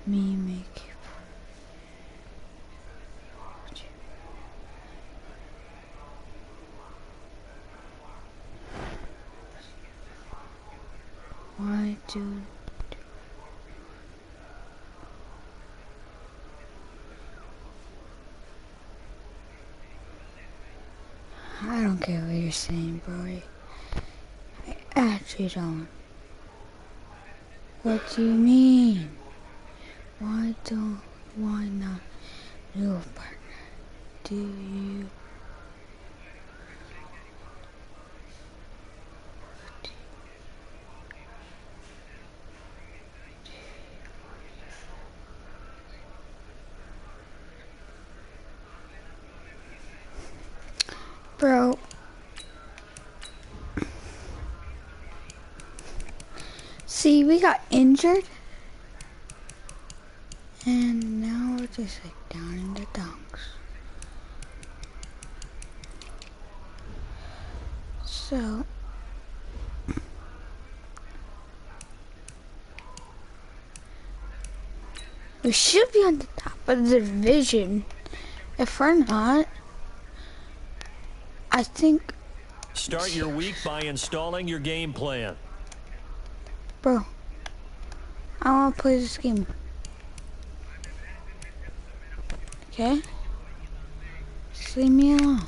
Speaker 5: me make it? Why do I don't care what you're saying, bro. I actually don't. What do you mean? Why not do a partner? Do you? Bro. See, we got injured. And now we're just like down in the dumps. So we should be on the top of the division. If we're not, I think.
Speaker 1: Start your week by installing your game plan.
Speaker 5: Bro, I want to play this game. Okay? Just leave me alone.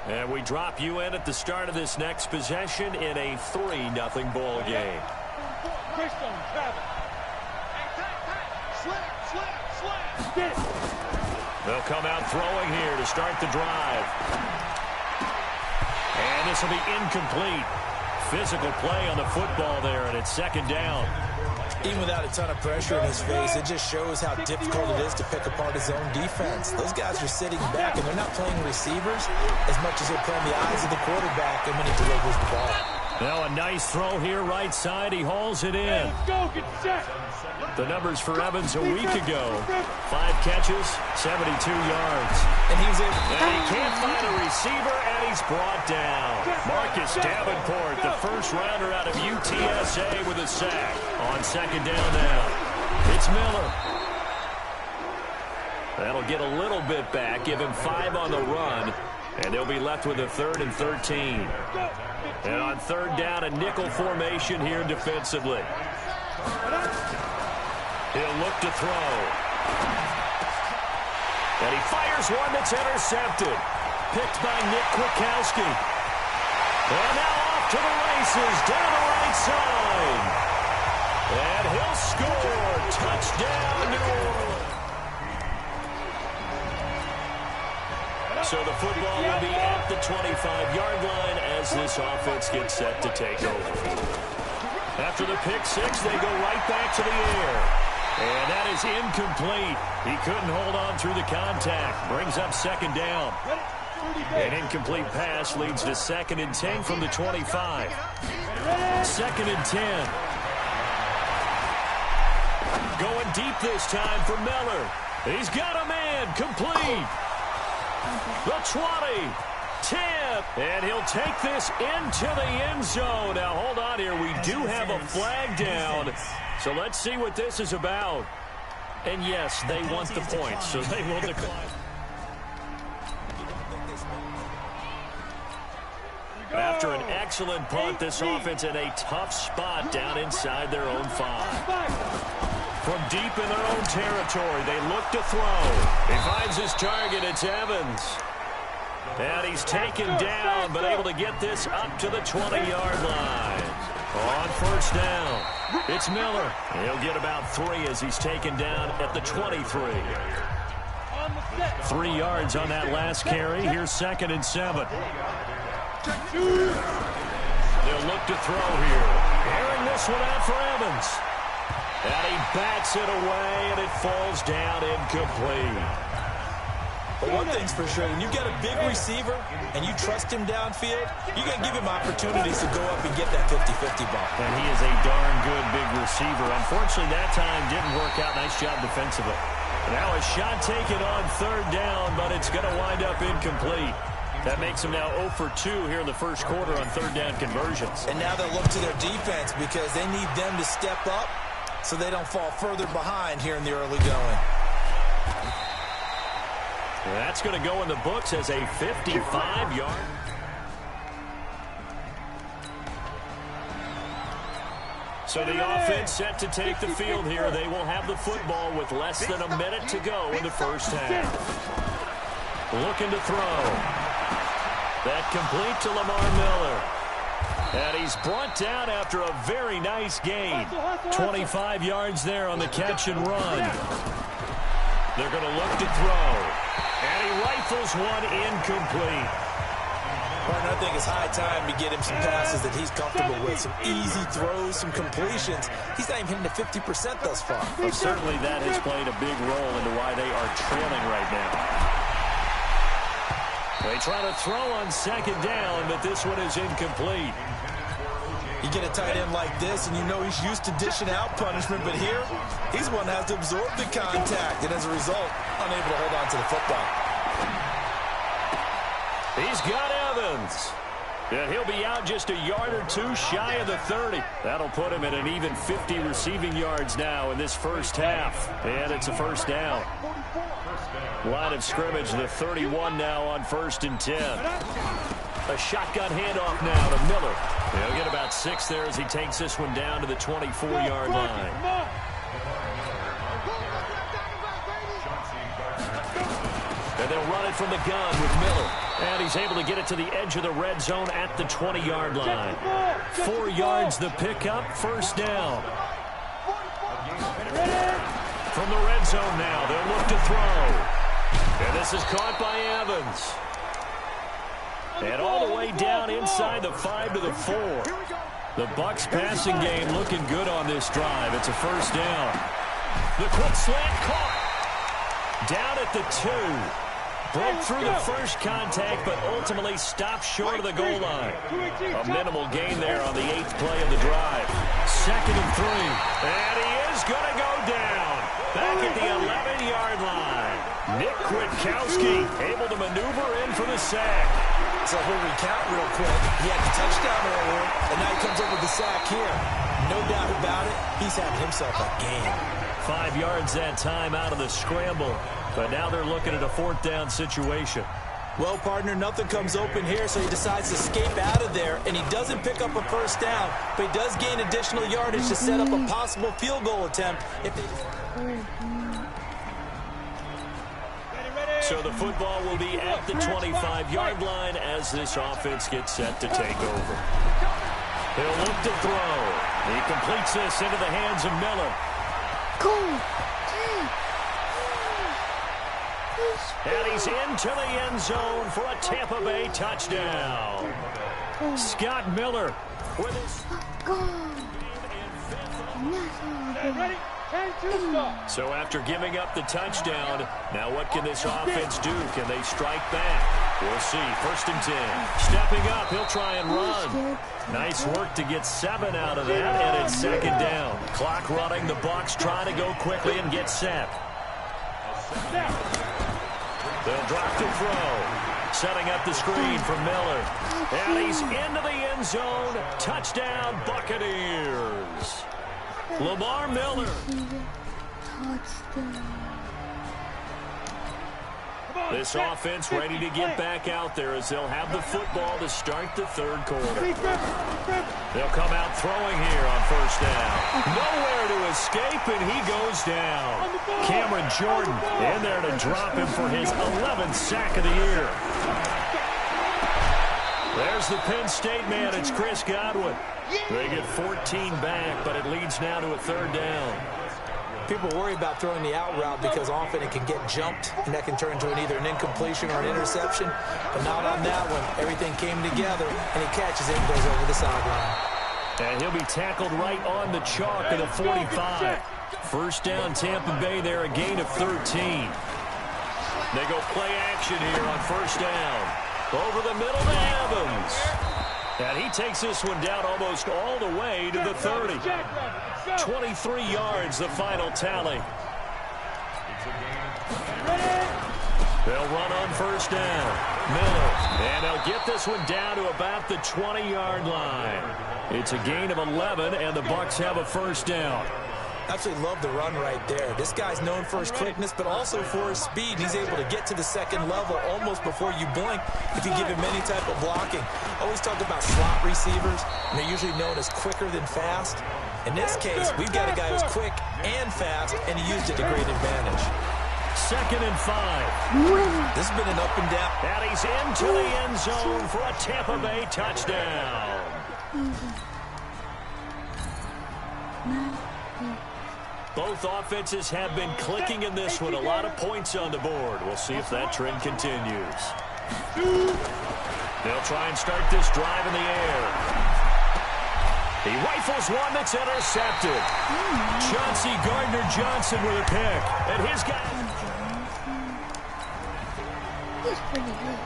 Speaker 1: And we drop you in at the start of this next possession in a 3-0 ball game. They'll come out throwing here to start the drive. And this will be incomplete. Physical play on the football there, and it's second down.
Speaker 3: Even without a ton of pressure in his face, it just shows how difficult it is to pick apart his own defense. Those guys are sitting back, and they're not playing receivers as much as they're playing the eyes of the quarterback and when he delivers the ball.
Speaker 1: Now a nice throw here right side. He hauls it in.
Speaker 7: Let's go, get set.
Speaker 1: The numbers for Evans a week ago. 5 catches, 72 yards.
Speaker 3: And he was able
Speaker 1: And he can't find a receiver, and he's brought down. Marcus Davenport, the first rounder out of UTSA with a sack. On second down now. It's Miller. That'll get a little bit back, give him 5 on the run, and they'll be left with a 3rd and 13. And on third down, a nickel formation here defensively. He'll look to throw. And he fires one that's intercepted. Picked by Nick Kwiatkowski. And now off to the races, down the right side. And he'll score. Touchdown, New Orleans. So the football will be at the 25-yard line as this offense gets set to take over. After the pick six, they go right back to the air. And that is incomplete. He couldn't hold on through the contact. Brings up second down. An incomplete pass leads to 2nd and 10 from the 25. 2nd and 10. Going deep this time for Miller. He's got a man. Complete. The 20. 10. And he'll take this into the end zone. Now, hold on here. We do have a flag down. So let's see what this is about. And yes, they want the points, so they will decline. After an excellent punt, this offense in a tough spot down inside their own 5. From deep in their own territory, they look to throw. He finds his target. It's Evans. And he's taken down, but able to get this up to the 20-yard line. On first down, it's Miller. He'll get about 3 as he's taken down at the 23. 3 yards on that last carry. Here's 2nd and 7. They'll look to throw here. Airing this one out for Evans. And he bats it away, and it falls down incomplete.
Speaker 3: But one thing's for sure, when you've got a big receiver and you trust him downfield, you're going to give him opportunities to go up and get that 50-50 ball.
Speaker 1: And he is a darn good big receiver. Unfortunately, that time didn't work out. Nice job defensively. Now a shot taken on 3rd down, but it's going to wind up incomplete. That makes them now 0 for 2 here in the first quarter on 3rd down conversions.
Speaker 3: And now they'll look to their defense because they need them to step up so they don't fall further behind here in the early going.
Speaker 1: That's going to go in the books as a 55-yard. So the offense set to take the field here. They will have the football with less than a minute to go in the first half. Looking to throw. That complete to Lamar Miller. And he's brought down after a very nice gain. 25 yards there on the catch and run. They're going to look to throw. And he rifles one incomplete.
Speaker 3: Partner, I think it's high time to get him some passes that he's comfortable with. Some easy throws, some completions. He's not even hitting the 50% thus far.
Speaker 1: Well, certainly that has played a big role into why they are trailing right now. They try to throw on 2nd down, but this one is incomplete.
Speaker 3: You get a tight end like this, and you know he's used to dishing out punishment, but here, he's one that has to absorb the contact, and as a result, unable to hold on to the football.
Speaker 1: He's got Evans. And he'll be out just a yard or 2 shy of the 30. That'll put him at an even 50 receiving yards now in this first half. And it's a first down. Line of scrimmage, the 31 now on 1st and 10. A shotgun handoff now to Miller. He'll get about 6 there as he takes this one down to the 24-yard line. And they'll run it from the gun with Miller. And he's able to get it to the edge of the red zone at the 20-yard line. 4 yards the pickup, first down. From the red zone now, they'll look to throw. And this is caught by Evans. And all the way down inside the 5 to the 4. The Bucs passing game looking good on this drive. It's a first down. The quick slant caught. Down at the 2. Broke through the first contact, but ultimately stopped short of the goal line. A minimal gain there on the 8th play of the drive. 2nd and 3. And he is going to go down. Back at the 11-yard line. Nick Kwiatkowski able to maneuver in for the sack.
Speaker 3: So if we recount real quick, he had the touchdown earlier, and now he comes up with the sack here. No doubt about it, he's having himself a game.
Speaker 1: 5 yards that time out of the scramble. But now they're looking at a 4th down situation.
Speaker 3: Well, partner, nothing comes open here, so he decides to escape out of there, and he doesn't pick up a first down, but he does gain additional yardage to set up a possible field goal attempt.
Speaker 1: So the football will be at the 25-yard line as this offense gets set to take over. He'll look to throw. He completes this into the hands of Miller. And he's into the end zone for a Tampa Bay touchdown. Scott Miller with his... So after giving up the touchdown, now what can this offense do? Can they strike back? We'll see. 1st and 10. Stepping up, he'll try and run. Nice work to get 7 out of that, and it's 2nd down. Clock running, the Bucs trying to go quickly and get set. They'll drop to throw. Setting up the screen for Miller. And he's into the end zone. Touchdown, Buccaneers. Lamar Miller. This offense ready to get back out there as they'll have the football to start the third quarter. They'll come out throwing here on first down. Nowhere to escape, and he goes down. Cameron Jordan in there to drop him for his 11th sack of the year. There's the Penn State man. It's Chris Godwin. They get 14 back, but it leads now to a third down.
Speaker 3: People worry about throwing the out route because often it can get jumped, and that can turn into either an incompletion or an interception. But not on that one. Everything came together, and he catches it and goes over the sideline.
Speaker 1: And he'll be tackled right on the chalk at the 45. First down, Tampa Bay there, a gain of 13. They go play action here on first down. Over the middle to Evans. And he takes this one down almost all the way to the 30. 23 yards, the final tally. They'll run on first down. Miller. And they'll get this one down to about the 20-yard line. It's a gain of 11, and the Bucs have a first down.
Speaker 3: Absolutely love the run right there. This guy's known for his quickness, but also for his speed. He's able to get to the second level almost before you blink if you give him any type of blocking. Always talk about slot receivers, and they're usually known as quicker than fast. In this case, we've got a guy who's quick and fast, and he used it to great advantage.
Speaker 1: 2nd and 5.
Speaker 3: This has been an up and down.
Speaker 1: And he's into the end zone for a Tampa Bay touchdown. Both offenses have been clicking in this one. A lot of points on the board. We'll see if that trend continues. They'll try and start this drive in the air. He rifles one that's intercepted. Chauncey Gardner-Johnson with a pick. And his guy...
Speaker 5: He's pretty good.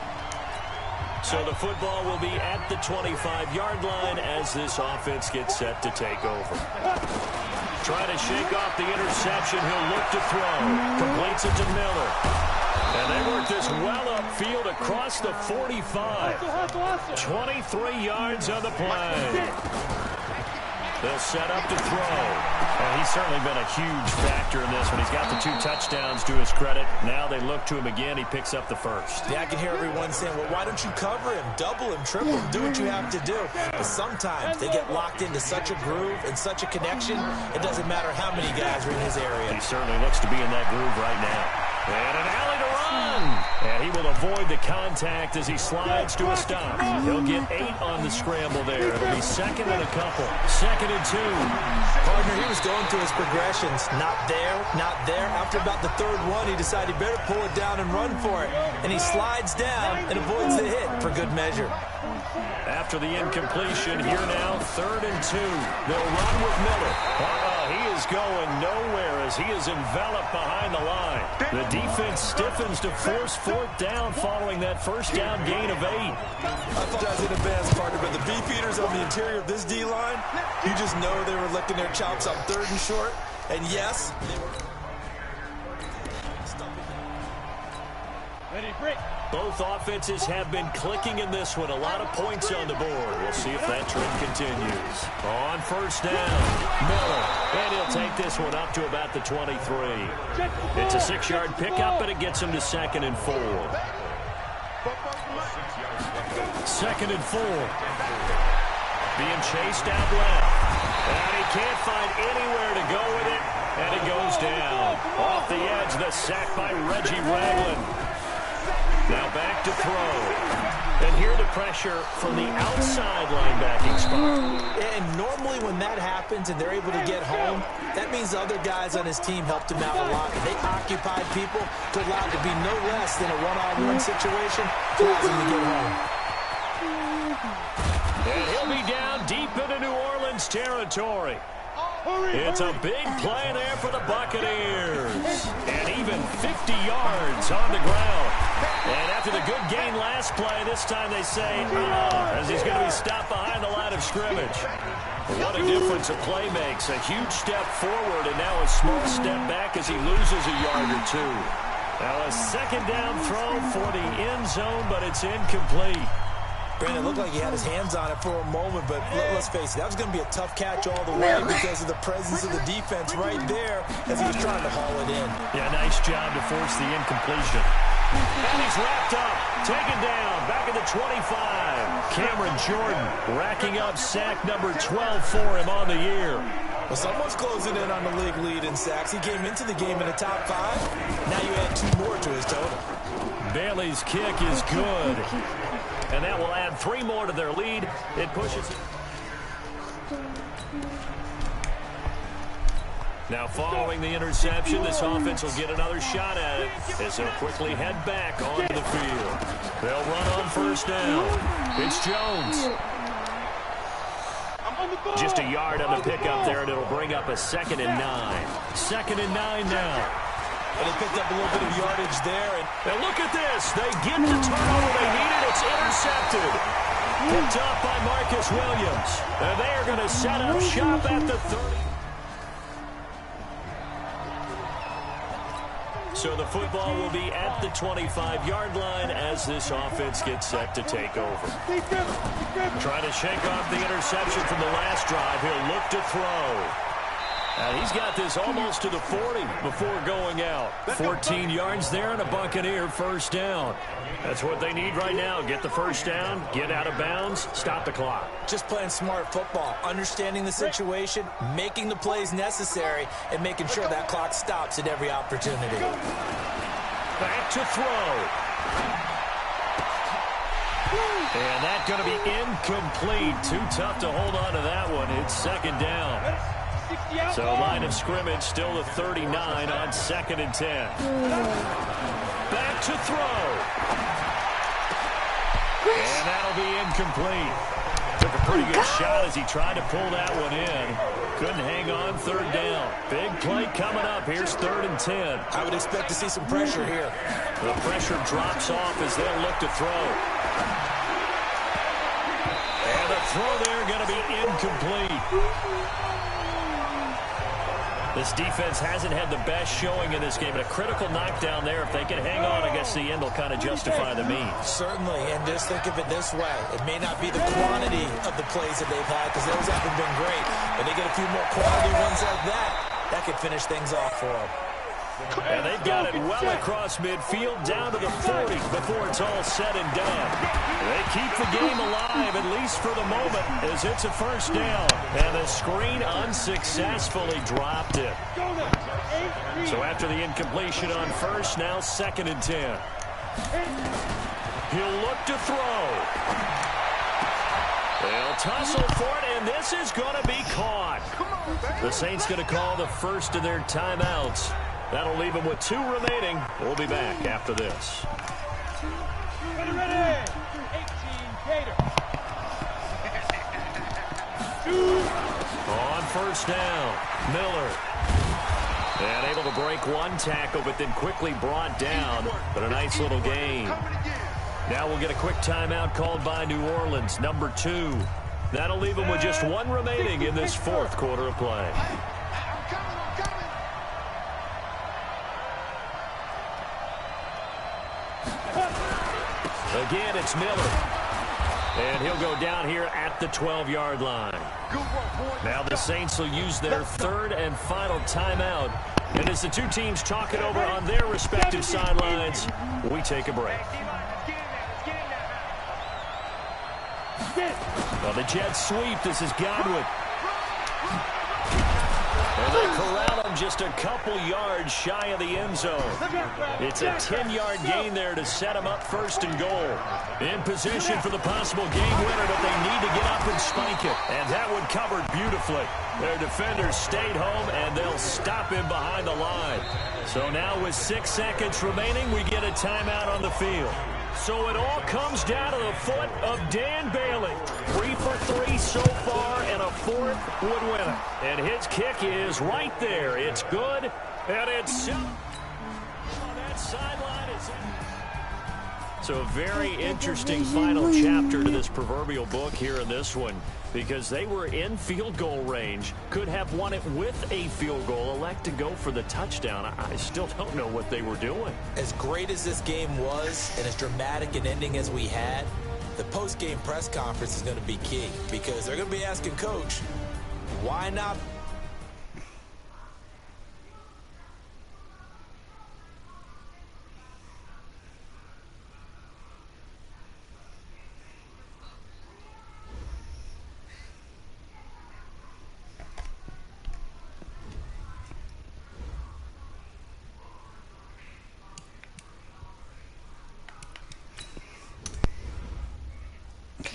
Speaker 1: So the football will be at the 25-yard line as this offense gets set to take over. Trying to shake off the interception. He'll look to throw. Completes it to Miller. And they work this well upfield across the 45. 23 yards on the play. They'll set up to throw. And he's certainly been a huge factor in this one. He's got the 2 touchdowns to his credit. Now they look to him again. He picks up the first.
Speaker 3: Yeah, I can hear everyone saying, well, why don't you cover him, double him, triple him, do what you have to do. But sometimes they get locked into such a groove and such a connection, it doesn't matter how many guys are in his area.
Speaker 1: He certainly looks to be in that groove right now. And an alley to run. And he will avoid the contact as he slides to a stop. He'll get 8 on the scramble there. It'll be 2nd and a couple. 2nd and 2.
Speaker 3: Partner, he was going through his progressions. Not there, not there. After about the 3rd one, he decided he better pull it down and run for it. And he slides down and avoids the hit for good measure.
Speaker 1: After the incompletion, here now, 3rd and 2. They'll run with Miller. He is going nowhere as he is enveloped behind the line. The defense stiffens to force 4th down following that first down gain of 8.
Speaker 3: I apologize in advance, partner, but the beefeaters on the interior of this D-line, you just know they were licking their chops on 3rd and short. And yes, they were...
Speaker 7: Ready, break.
Speaker 1: Both offenses have been clicking in this one. A lot of points on the board. We'll see if that trend continues. On first down, Miller. And he'll take this one up to about the 23. It's a 6-yard pickup, but it gets him to 2nd and 4. 2nd and 4. Being chased out left. And he can't find anywhere to go with it. And it goes down. Off the edge, the sack by Reggie Ragland. Now back to throw. And here the pressure from the outside linebacking spot.
Speaker 3: And normally when that happens and they're able to get home, that means other guys on his team helped him out a lot. And they occupied people to allow it to be no less than a one-on-one situation to allow him to get home.
Speaker 1: And he'll be down deep into New Orleans territory. It's a big play there for the Buccaneers. And even 50 yards on the ground. And after the good gain last play, this time they say, as he's going to be stopped behind the line of scrimmage. What a difference a play makes. A huge step forward and now a small step back as he loses a yard or 2. Now a 2nd down throw for the end zone, but it's incomplete.
Speaker 3: Brandon, it looked like he had his hands on it for a moment, but let's face it, that was going to be a tough catch all the way because of the presence of the defense right there as he was trying to haul it in.
Speaker 1: Yeah, nice job to force the incompletion. And he's wrapped up, taken down, back at the 25. Cameron Jordan racking up sack number 12 for him on the year.
Speaker 3: Well, someone's closing in on the league lead in sacks. He came into the game in the top 5. Now you add 2 more to his total.
Speaker 1: Bailey's kick is good. And that will add 3 more to their lead. It pushes. Now following the interception, this offense will get another shot at it as they'll quickly head back onto the field. They'll run on first down. It's Jones. Just a yard on the pickup there, and it'll bring up a 2nd and 9. 2nd and 9 now.
Speaker 3: And they picked up a little bit of yardage there.
Speaker 1: And look at this. They get the turnover they needed. It's intercepted. Picked up by Marcus Williams. And they are going to set up shop at the 30. So the football will be at the 25-yard line as this offense gets set to take over. Trying to shake off the interception from the last drive. He'll look to throw. And he's got this almost to the 40 before going out. 14 yards there and a Buccaneer first down. That's what they need right now. Get the first down, get out of bounds, stop the clock.
Speaker 3: Just playing smart football, understanding the situation, making the plays necessary, and making sure that clock stops at every opportunity.
Speaker 1: Back to throw. And that's going to be incomplete. Too tough to hold on to that one. It's 2nd down. So line of scrimmage still the 39 on 2nd and 10. Back to throw. And that'll be incomplete. Took a pretty good shot as he tried to pull that one in. Couldn't hang on 3rd down. Big play coming up. Here's 3rd and 10.
Speaker 3: I would expect to see some pressure here.
Speaker 1: The pressure drops off as they'll look to throw. And the throw there going to be incomplete. This defense hasn't had the best showing in this game, but a critical knockdown there. If they can hang on, I guess the end will kind of justify the means.
Speaker 3: Certainly, and just think of it this way. It may not be the quantity of the plays that they've had, because those haven't been great, but they get a few more quality ones like that could finish things off for them.
Speaker 1: And they've got it well across midfield down to the 40 before it's all said and done. They keep the game alive, at least for the moment, as it's a first down. And the screen unsuccessfully dropped it. So after the incompletion on first, now 2nd and 10. He'll look to throw. They'll tussle for it, and this is going to be caught. The Saints going to call the first of their timeouts. That'll leave them with 2 remaining. We'll be back after this.
Speaker 7: Ready. 18 Gator.
Speaker 1: On first down, Miller. And able to break one tackle, but then quickly brought down. But a nice little gain. Now we'll get a quick timeout called by New Orleans, number 2. That'll leave them with just 1 remaining in this 4th quarter of play. Again, it's Miller. And he'll go down here at the 12-yard line. Now the Saints will use their 3rd and final timeout. And as the 2 teams talk it over on their respective sidelines, we take a break. Well, the Jets sweep. This is Godwin. And they corral him just a couple yards shy of the end zone. It's a 10-yard gain there to set him up 1st and goal. In position for the possible game winner, but they need to get up and spike it. And that one covered beautifully. Their defenders stayed home, and they'll stop him behind the line. So now with 6 seconds remaining, we get a timeout on the field. So it all comes down to the foot of Dan Bailey. 3 for 3 so far, and a 4th would win it. And his kick is right there. It's good, and it's... That sideline is... So a very interesting final chapter to this proverbial book here in this one, because they were in field goal range, could have won it with a field goal, elect to go for the touchdown. I still don't know what they were doing.
Speaker 3: As great as this game was, and as dramatic an ending as we had, the post-game press conference is going to be key, because they're going to be asking Coach, why not?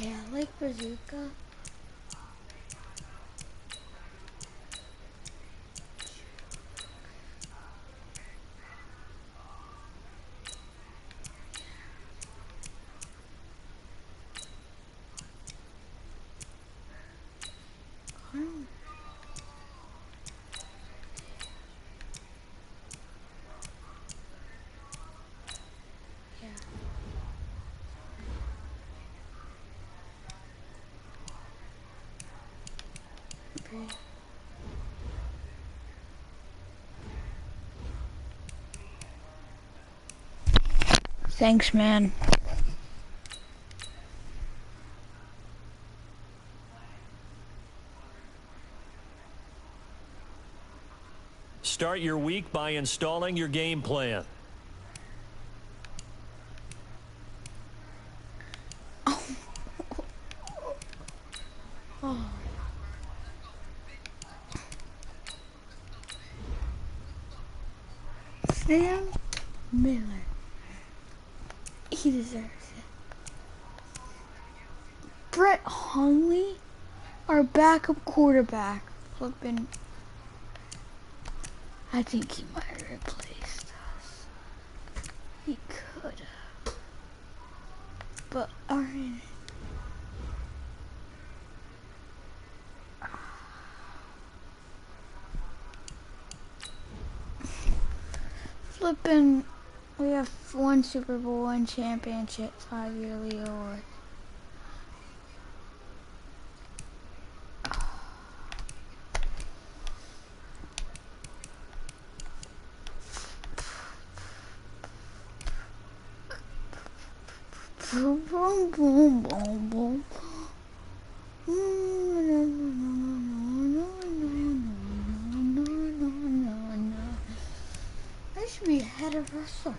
Speaker 5: Yeah, I like Bazooka. Thanks, man.
Speaker 1: Start your week by installing your game plan.
Speaker 5: Sam Miller. He deserves it. Brett Hundley, our backup quarterback. Flipping. I think he might have replaced us. He could have. But alright. Flipping. We have 1 Super Bowl, 1 championship, 5 yearly awards. Boom, boom, boom, boom, boom. I should be ahead of Russell.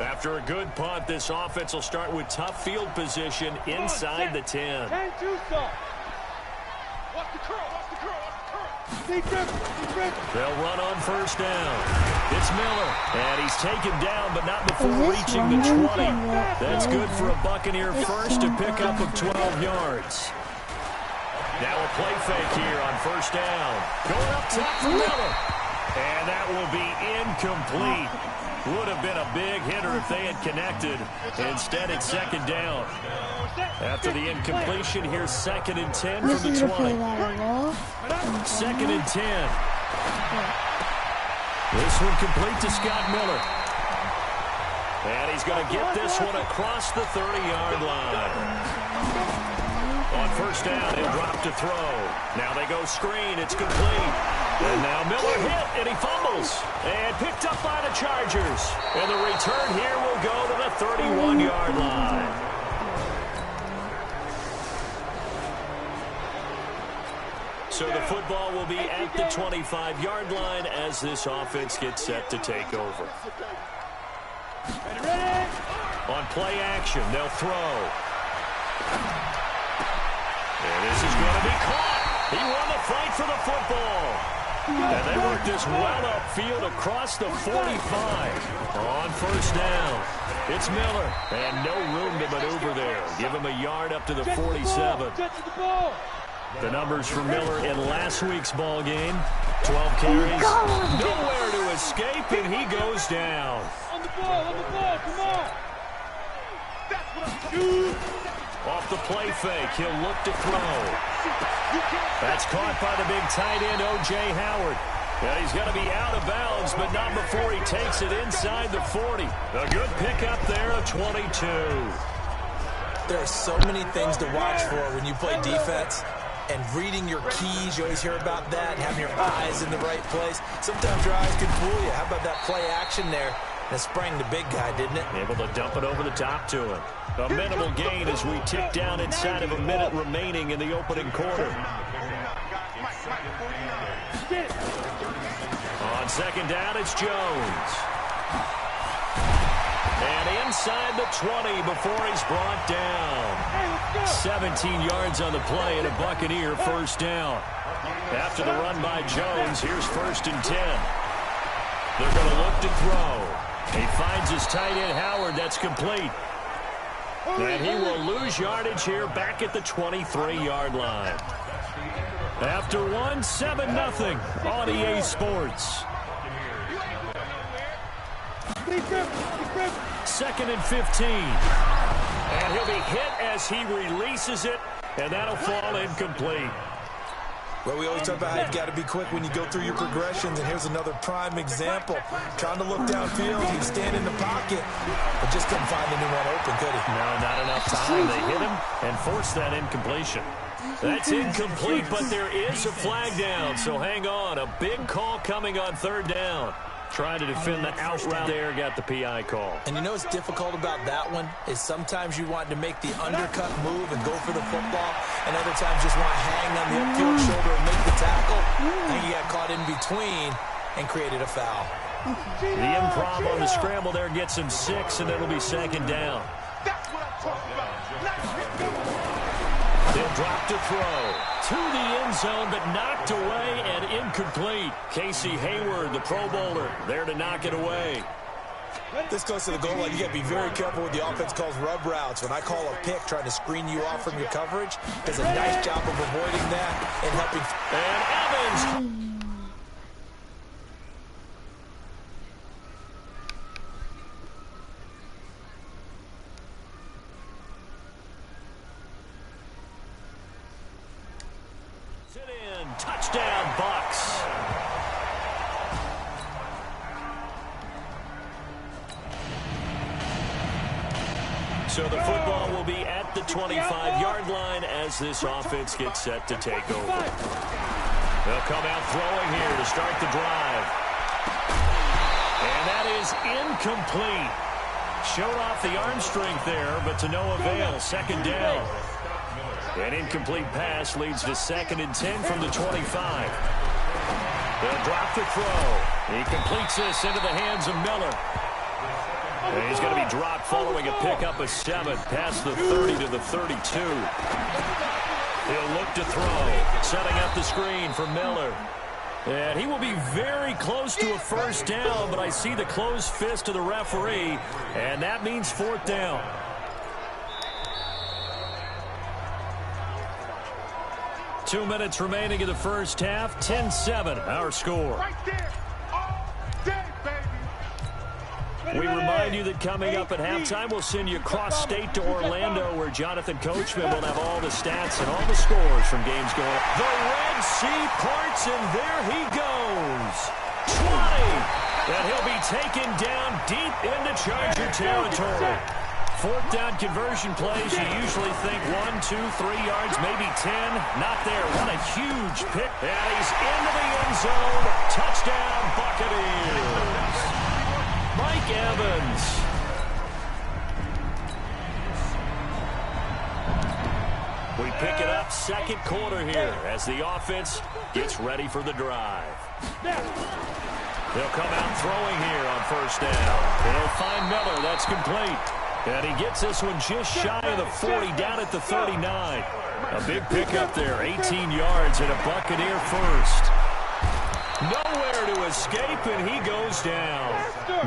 Speaker 1: After a good punt, this offense will start with tough field position inside the 10.
Speaker 7: 10-2 stop. Watch the curl, watch the curl, watch the curl. Deep grip.
Speaker 1: They'll run on first down. It's Miller, and he's taken down, but not before reaching the 20. That's good for a Buccaneer first to pick up of 12 yards. Now a play fake here on first down. Going up top for Miller. And that will be incomplete. Would have been a big hitter if they had connected. Instead, it's second down. After the incompletion, here's 2nd and 10 from the 20. 2nd and 10. This one complete to Scott Miller. And he's going to get this one across the 30-yard line. On first down, he'll drop to throw. Now they go screen. It's complete. And now Miller hit, and he fumbles. And picked up by the Chargers. And the return here will go to the 31-yard line. So the football will be at the 25-yard line as this offense gets set to take over. On play action, they'll throw. And this is going to be caught. He won the fight for the football. And they work this well upfield across the 45. On first down, it's Miller. And no room to maneuver there. Give him a yard up to the 47. The numbers for Miller in last week's ball game: 12 carries, nowhere to escape, and he goes down.
Speaker 7: On the ball, come on.
Speaker 1: Off the play fake, he'll look to throw. That's caught by the big tight end, O.J. Howard. Yeah, he's going to be out of bounds, but not before he takes it inside the 40. A good pickup there of 22.
Speaker 3: There are so many things to watch for when you play defense. And reading your keys, you always hear about that, having your eyes in the right place. Sometimes your eyes can fool you. How about that play action there? That sprang the big guy, didn't it?
Speaker 1: Able to dump it over the top to him. A minimal gain as we tick down inside of a minute remaining in the opening quarter. On second down, it's Jones. And inside the 20 before he's brought down. 17 yards on the play and a Buccaneer first down. After the run by Jones, here's 1st and 10. They're going to look to throw. He finds his tight end Howard. That's complete. And he will lose yardage here back at the 23-yard line. After one, 7-0 on EA Sports. 2nd and 15. And he'll be hit as he releases it, and that'll fall incomplete.
Speaker 3: Well, we always talk about how you've got to be quick when you go through your progressions, and here's another prime example. Trying to look downfield, he'd stand in the pocket, but just couldn't find anyone open, could he?
Speaker 1: No, not enough time. They hit him and forced that incompletion. That's incomplete, but there is a flag down, so hang on. A big call coming on 3rd down. Trying to defend the out route there, got the PI call.
Speaker 3: And you know what's difficult about that one is sometimes you want to make the undercut move and go for the football, and other times just want to hang on the upfield shoulder and make the tackle. I think he got caught in between and created a foul.
Speaker 1: The improv on the scramble there gets him 6, and it'll be 2nd down.
Speaker 2: That's what I'm talking about.
Speaker 1: They'll drop to throw. To the end zone, but knocked away and incomplete. Casey Hayward, the Pro Bowler, there to knock it away.
Speaker 3: This goes to the goal line. You got to be very careful with the offense calls rub routes. When I call a pick trying to screen you off from your coverage, does a nice job of avoiding that and helping.
Speaker 1: And Evans. Touchdown, Bucks. So the football will be at the 25-yard line as this offense gets set to take over. They'll come out throwing here to start the drive. And that is incomplete. Showed off the arm strength there, but to no avail. 2nd down. An incomplete pass leads to 2nd and 10 from the 25. They'll drop the throw. He completes this into the hands of Miller. And he's going to be dropped following a pickup of 7 past the 30 to the 32. He'll look to throw, setting up the screen for Miller. And he will be very close to a first down, but I see the closed fist of the referee, and that means 4th down. Two minutes remaining in the first half. 10-7, our score.
Speaker 2: Right there. All day, baby.
Speaker 1: We remind you that coming up at halftime, we'll send you cross-state to Orlando, where Jonathan Coachman will have all the stats and all the scores from games going on. The Red Sea parts, and there he goes. 20. And he'll be taken down deep into Charger territory. 4th down conversion plays, you usually think 1, 2, 3 yards, maybe 10. Not there. What a huge pick. And he's into the end zone. Touchdown, Buccaneers. Mike Evans. We pick it up 2nd quarter here as the offense gets ready for the drive. They'll come out throwing here on 1st down. They'll find Miller. That's complete. And he gets this one just shy of the 40, down at the 39. A big pickup there, 18 yards and a Buccaneer first. Nowhere to escape, and he goes down.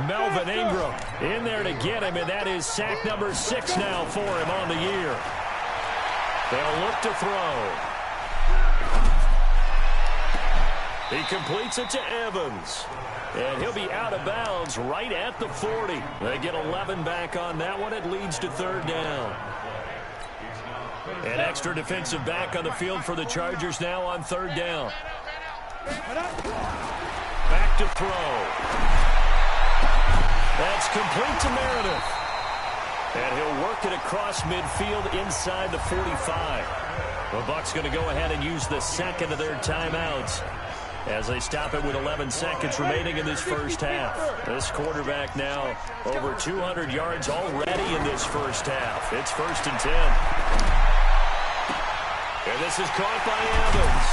Speaker 1: Melvin Ingram in there to get him, and that is sack number 6 now for him on the year. They'll look to throw. He completes it to Evans. And he'll be out of bounds right at the 40. They get 11 back on that one. It leads to 3rd down. An extra defensive back on the field for the Chargers now on 3rd down. Back to throw. That's complete to Meredith. And he'll work it across midfield inside the 45. The Bucs going to go ahead and use the second of their timeouts as they stop it with 11 seconds remaining in this first half. This quarterback now over 200 yards already in this first half. It's 1st and 10. And this is caught by Evans.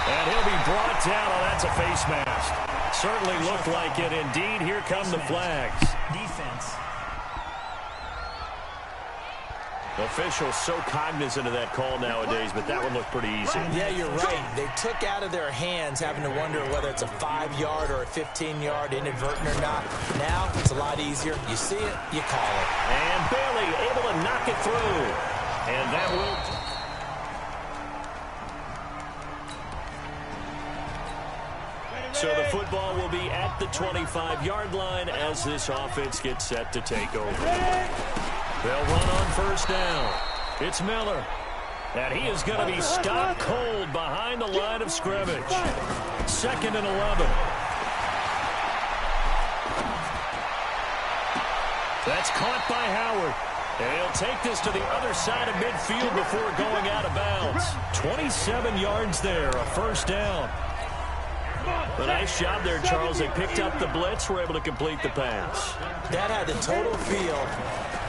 Speaker 1: And he'll be brought down. Oh, that's a face mask. Certainly looked like it. Indeed, here come the flags.
Speaker 8: Defense.
Speaker 1: Officials so cognizant of that call nowadays, but that one looked pretty easy.
Speaker 3: Yeah, you're right. They took out of their hands having to wonder whether it's a 5-yard or a 15-yard inadvertent or not. Now, it's a lot easier. You see it, you call it.
Speaker 1: And Bailey able to knock it through. And that will... So the football will be at the 25-yard line as this offense gets set to take over. They'll run on first down. It's Miller. And he is going to be stopped cold behind the line of scrimmage. 2nd and 11. That's caught by Howard. And he'll take this to the other side of midfield before going out of bounds. 27 yards there, a first down. A nice job there, Charles. They picked up the blitz, were able to complete the pass.
Speaker 3: That had the total feel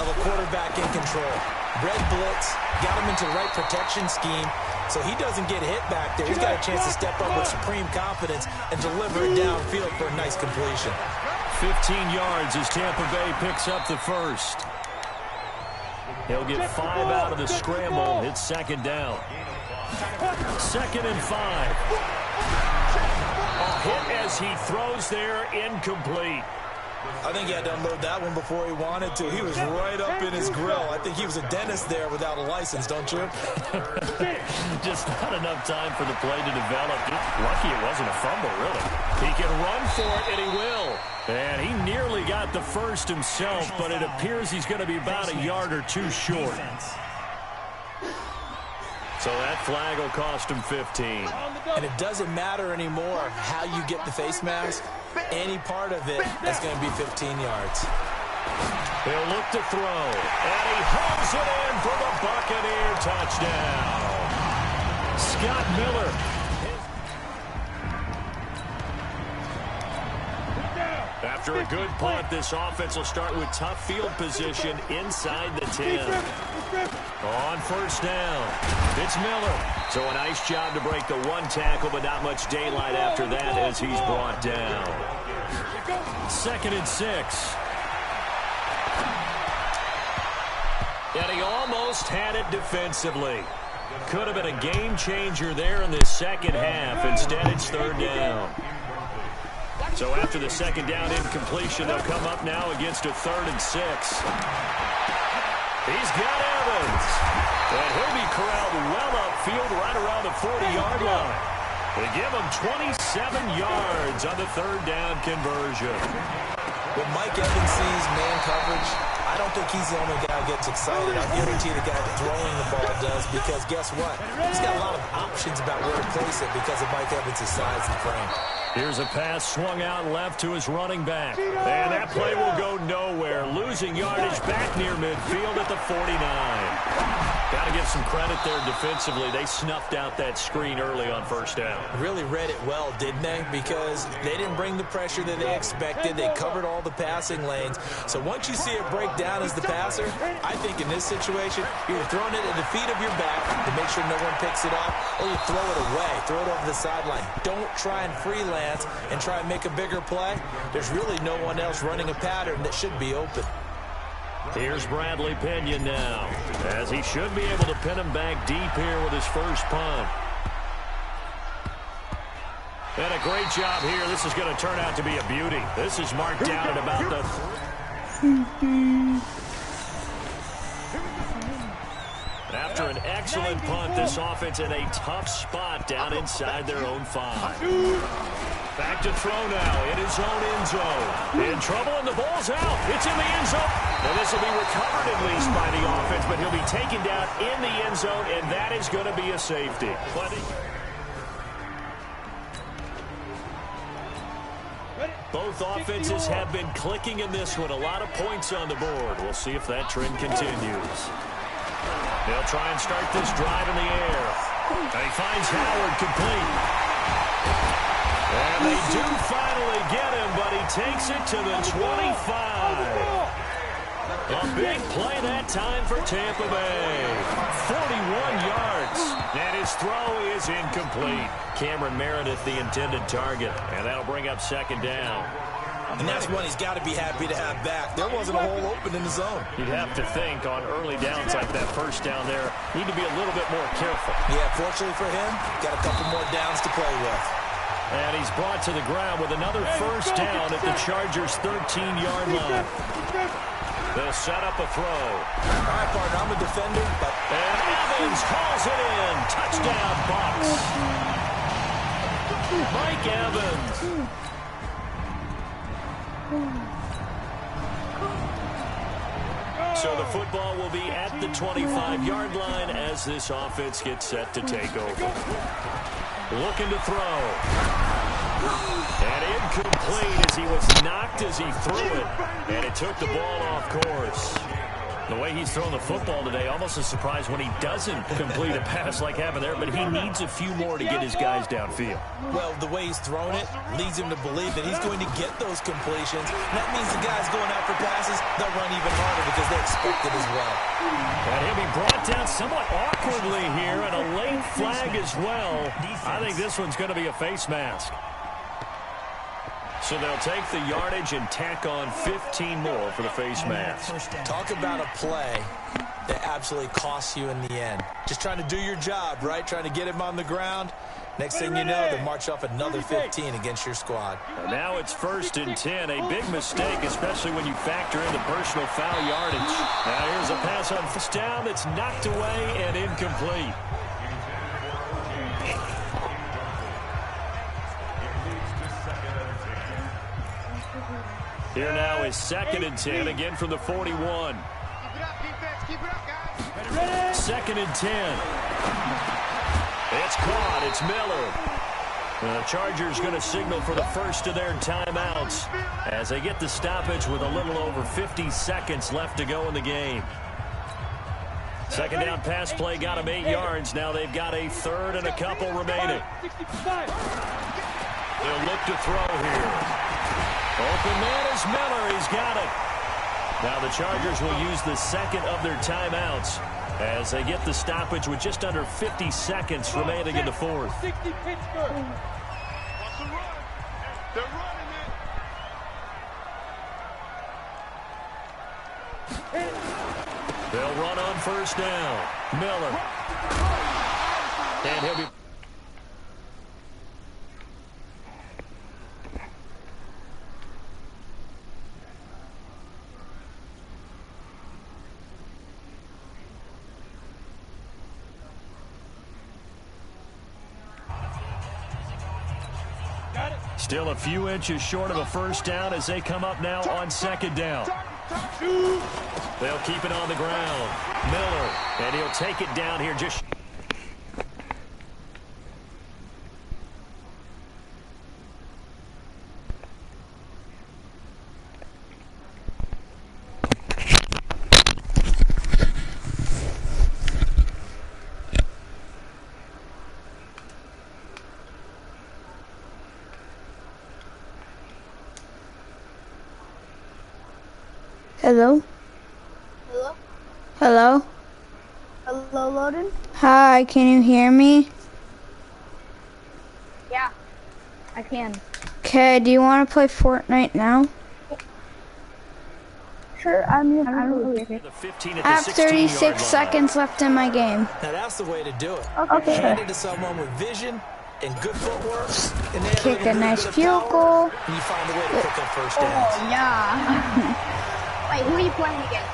Speaker 3: of a quarterback in control. Red blitz, got him into the right protection scheme, so he doesn't get hit back there. He's got a chance to step up with supreme confidence and deliver it downfield for a nice completion.
Speaker 1: 15 yards as Tampa Bay picks up the first. He'll get 5 out of the scramble. It's 2nd down. 2nd and 5. A hit as he throws there, incomplete.
Speaker 3: I think he had to unload that one before he wanted to. He was right up in his grill. I think he was a dentist there without a license, don't you?
Speaker 1: Just not enough time for the play to develop. Lucky it wasn't a fumble, really. He can run for it, and he will. And he nearly got the first himself, but it appears he's going to be about a yard or two short. So that flag will cost him 15.
Speaker 3: And it doesn't matter anymore how you get the face mask. Any part of it is going to be 15 yards.
Speaker 1: He'll look to throw. And he hauls it in for the Buccaneer touchdown. Scott Miller. After a good punt, this offense will start with tough field position inside the 10. On first down, it's Miller. So a nice job to break the one tackle, but not much daylight after that as he's brought down. 2nd and 6. And he almost had it defensively. Could have been a game changer there in this second half. Instead, it's 3rd down. So after the 2nd down incompletion, they'll come up now against a 3rd and 6. He's got Evans. And he'll be corralled well upfield right around the 40-yard line. They give him 27 yards on the 3rd down conversion.
Speaker 3: When Mike Evans sees man coverage, I don't think he's the only guy who gets excited. I guarantee the guy throwing the ball does, because guess what? He's got a lot of options about where to place it because of Mike Evans' size and frame.
Speaker 1: Here's a pass swung out left to his running back. And that play will go nowhere. Losing yardage back near midfield at the 49. Got to give some credit there defensively. They snuffed out that screen early on first down.
Speaker 3: Really read it well, didn't they? Because they didn't bring the pressure that they expected. They covered all the passing lanes. So once you see it break down as the passer, I think in this situation, you're throwing it at the feet of your back to make sure no one picks it off, or you throw it away, throw it over the sideline. Don't try and freelance and try and make a bigger play. There's really no one else running a pattern that should be open.
Speaker 1: Here's Bradley Pinion now, as he should be able to pin him back deep here with his first punt. And a great job here. This is going to turn out to be a beauty. This is marked down at about the... After an excellent punt, this offense in a tough spot down inside their own 5. Back to throw now in his own end zone. In trouble, and the ball's out. It's in the end zone. And this will be recovered at least by the offense, but he'll be taken down in the end zone, and that is going to be a safety. Both offenses have been clicking in this one. A lot of points on the board. We'll see if that trend continues. They'll try and start this drive in the air. And he finds Howard complete. And they do finally get him, but he takes it to the 25. A big play that time for Tampa Bay. 41 yards. And his throw is incomplete. Cameron Meredith, the intended target. And that'll bring up second down.
Speaker 3: And that's one he's got to be happy to have back. There wasn't a hole open in the zone.
Speaker 1: You'd have to think on early downs like that first down there, need to be a little bit more careful.
Speaker 3: Yeah, fortunately for him, got a couple more downs to play with.
Speaker 1: And he's brought to the ground with another first down at the Chargers' 13-yard line. They'll set up a throw.
Speaker 3: All right, partner, I'm a defender, but...
Speaker 1: And Evans calls it in. Touchdown, Bucs. Mike Evans. So the football will be at the 25-yard line as this offense gets set to take over. Looking to throw. And incomplete as he was knocked as he threw it. And it took the ball off course. The way he's thrown the football today, almost a surprise when he doesn't complete a pass like happened there, but he needs a few more to get his guys downfield.
Speaker 3: Well, the way he's thrown it leads him to believe that he's going to get those completions. And that means the guys going out for passes, they'll run even harder because they expect it as well.
Speaker 1: And he'll be brought down somewhat awkwardly here, and a late flag as well. I think this one's going to be a face mask. So they'll take the yardage and tack on 15 more for the face mask.
Speaker 3: Talk about a play that absolutely costs you in the end. Just trying to do your job, right? Trying to get him on the ground. Next thing you know, they march off another 15 against your squad.
Speaker 1: And now it's 1st and 10. A big mistake, especially when you factor in the personal foul yardage. Now here's a pass on first down that's knocked away and incomplete. Here now is 2nd and 10, again from the 41.
Speaker 2: Keep it up, defense. Keep it up, guys.
Speaker 1: 2nd and 10. It's caught. It's Miller. And the Chargers going to signal for the first of their timeouts as they get the stoppage with a little over 50 seconds left to go in the game. Second down pass play got them 8 yards. Now they've got a third and a couple remaining. They'll look to throw here. Open man is Miller. He's got it. Now the Chargers will use the second of their timeouts as they get the stoppage with just under 50 seconds remaining in the fourth.
Speaker 2: 60 Pittsburgh. Wants to run. They're running it.
Speaker 1: They'll run on first down. Miller. And he'll be... Still a few inches short of a first down as they come up now on second down. They'll keep it on the ground. Miller, and he'll take it down here just...
Speaker 5: Hello?
Speaker 8: Hello?
Speaker 5: Hello?
Speaker 8: Hello, Loden?
Speaker 5: Hi, can you hear me?
Speaker 8: Yeah, I can.
Speaker 5: Okay, do you want to play Fortnite now?
Speaker 8: Sure, I'm really
Speaker 1: The 15 at
Speaker 5: I have
Speaker 1: the
Speaker 5: 36
Speaker 1: 16-yard
Speaker 5: seconds left in my game.
Speaker 3: Now, that's the way to do it.
Speaker 8: Okay.
Speaker 3: Hand it to someone with vision and good footwork. And they
Speaker 5: Kick
Speaker 3: have
Speaker 5: a nice
Speaker 3: bit of
Speaker 5: field
Speaker 3: power,
Speaker 5: goal.
Speaker 3: and you find a way to pick up first downs.
Speaker 8: Oh, yeah. Wait, who are you playing against?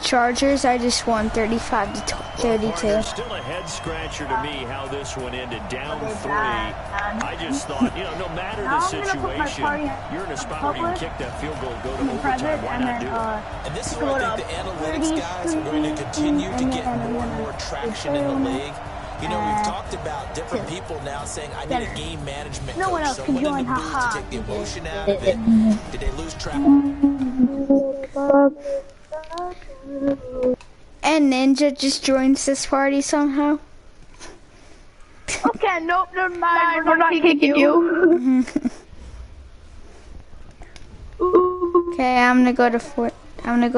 Speaker 5: Chargers, I just won 35 to 32.
Speaker 1: Still a head scratcher to me how this one ended down 3. I just thought, no matter the situation, you're in a spot where you can kick that field goal, go to overtime. Why not do it?
Speaker 3: And this is where I think the analytics guys are going to continue to get more and more traction in the league. You know, we've talked about different people now saying, I need a game management
Speaker 8: No
Speaker 3: coach,
Speaker 8: one else can
Speaker 3: someone in
Speaker 8: join,
Speaker 3: the booth
Speaker 8: haha.
Speaker 3: to take the emotion out of it. Did they lose track?
Speaker 5: And Ninja just joins this party somehow.
Speaker 8: Okay, nope, never mind. We're not kicking you.
Speaker 5: Okay, I'm gonna go to I'm gonna go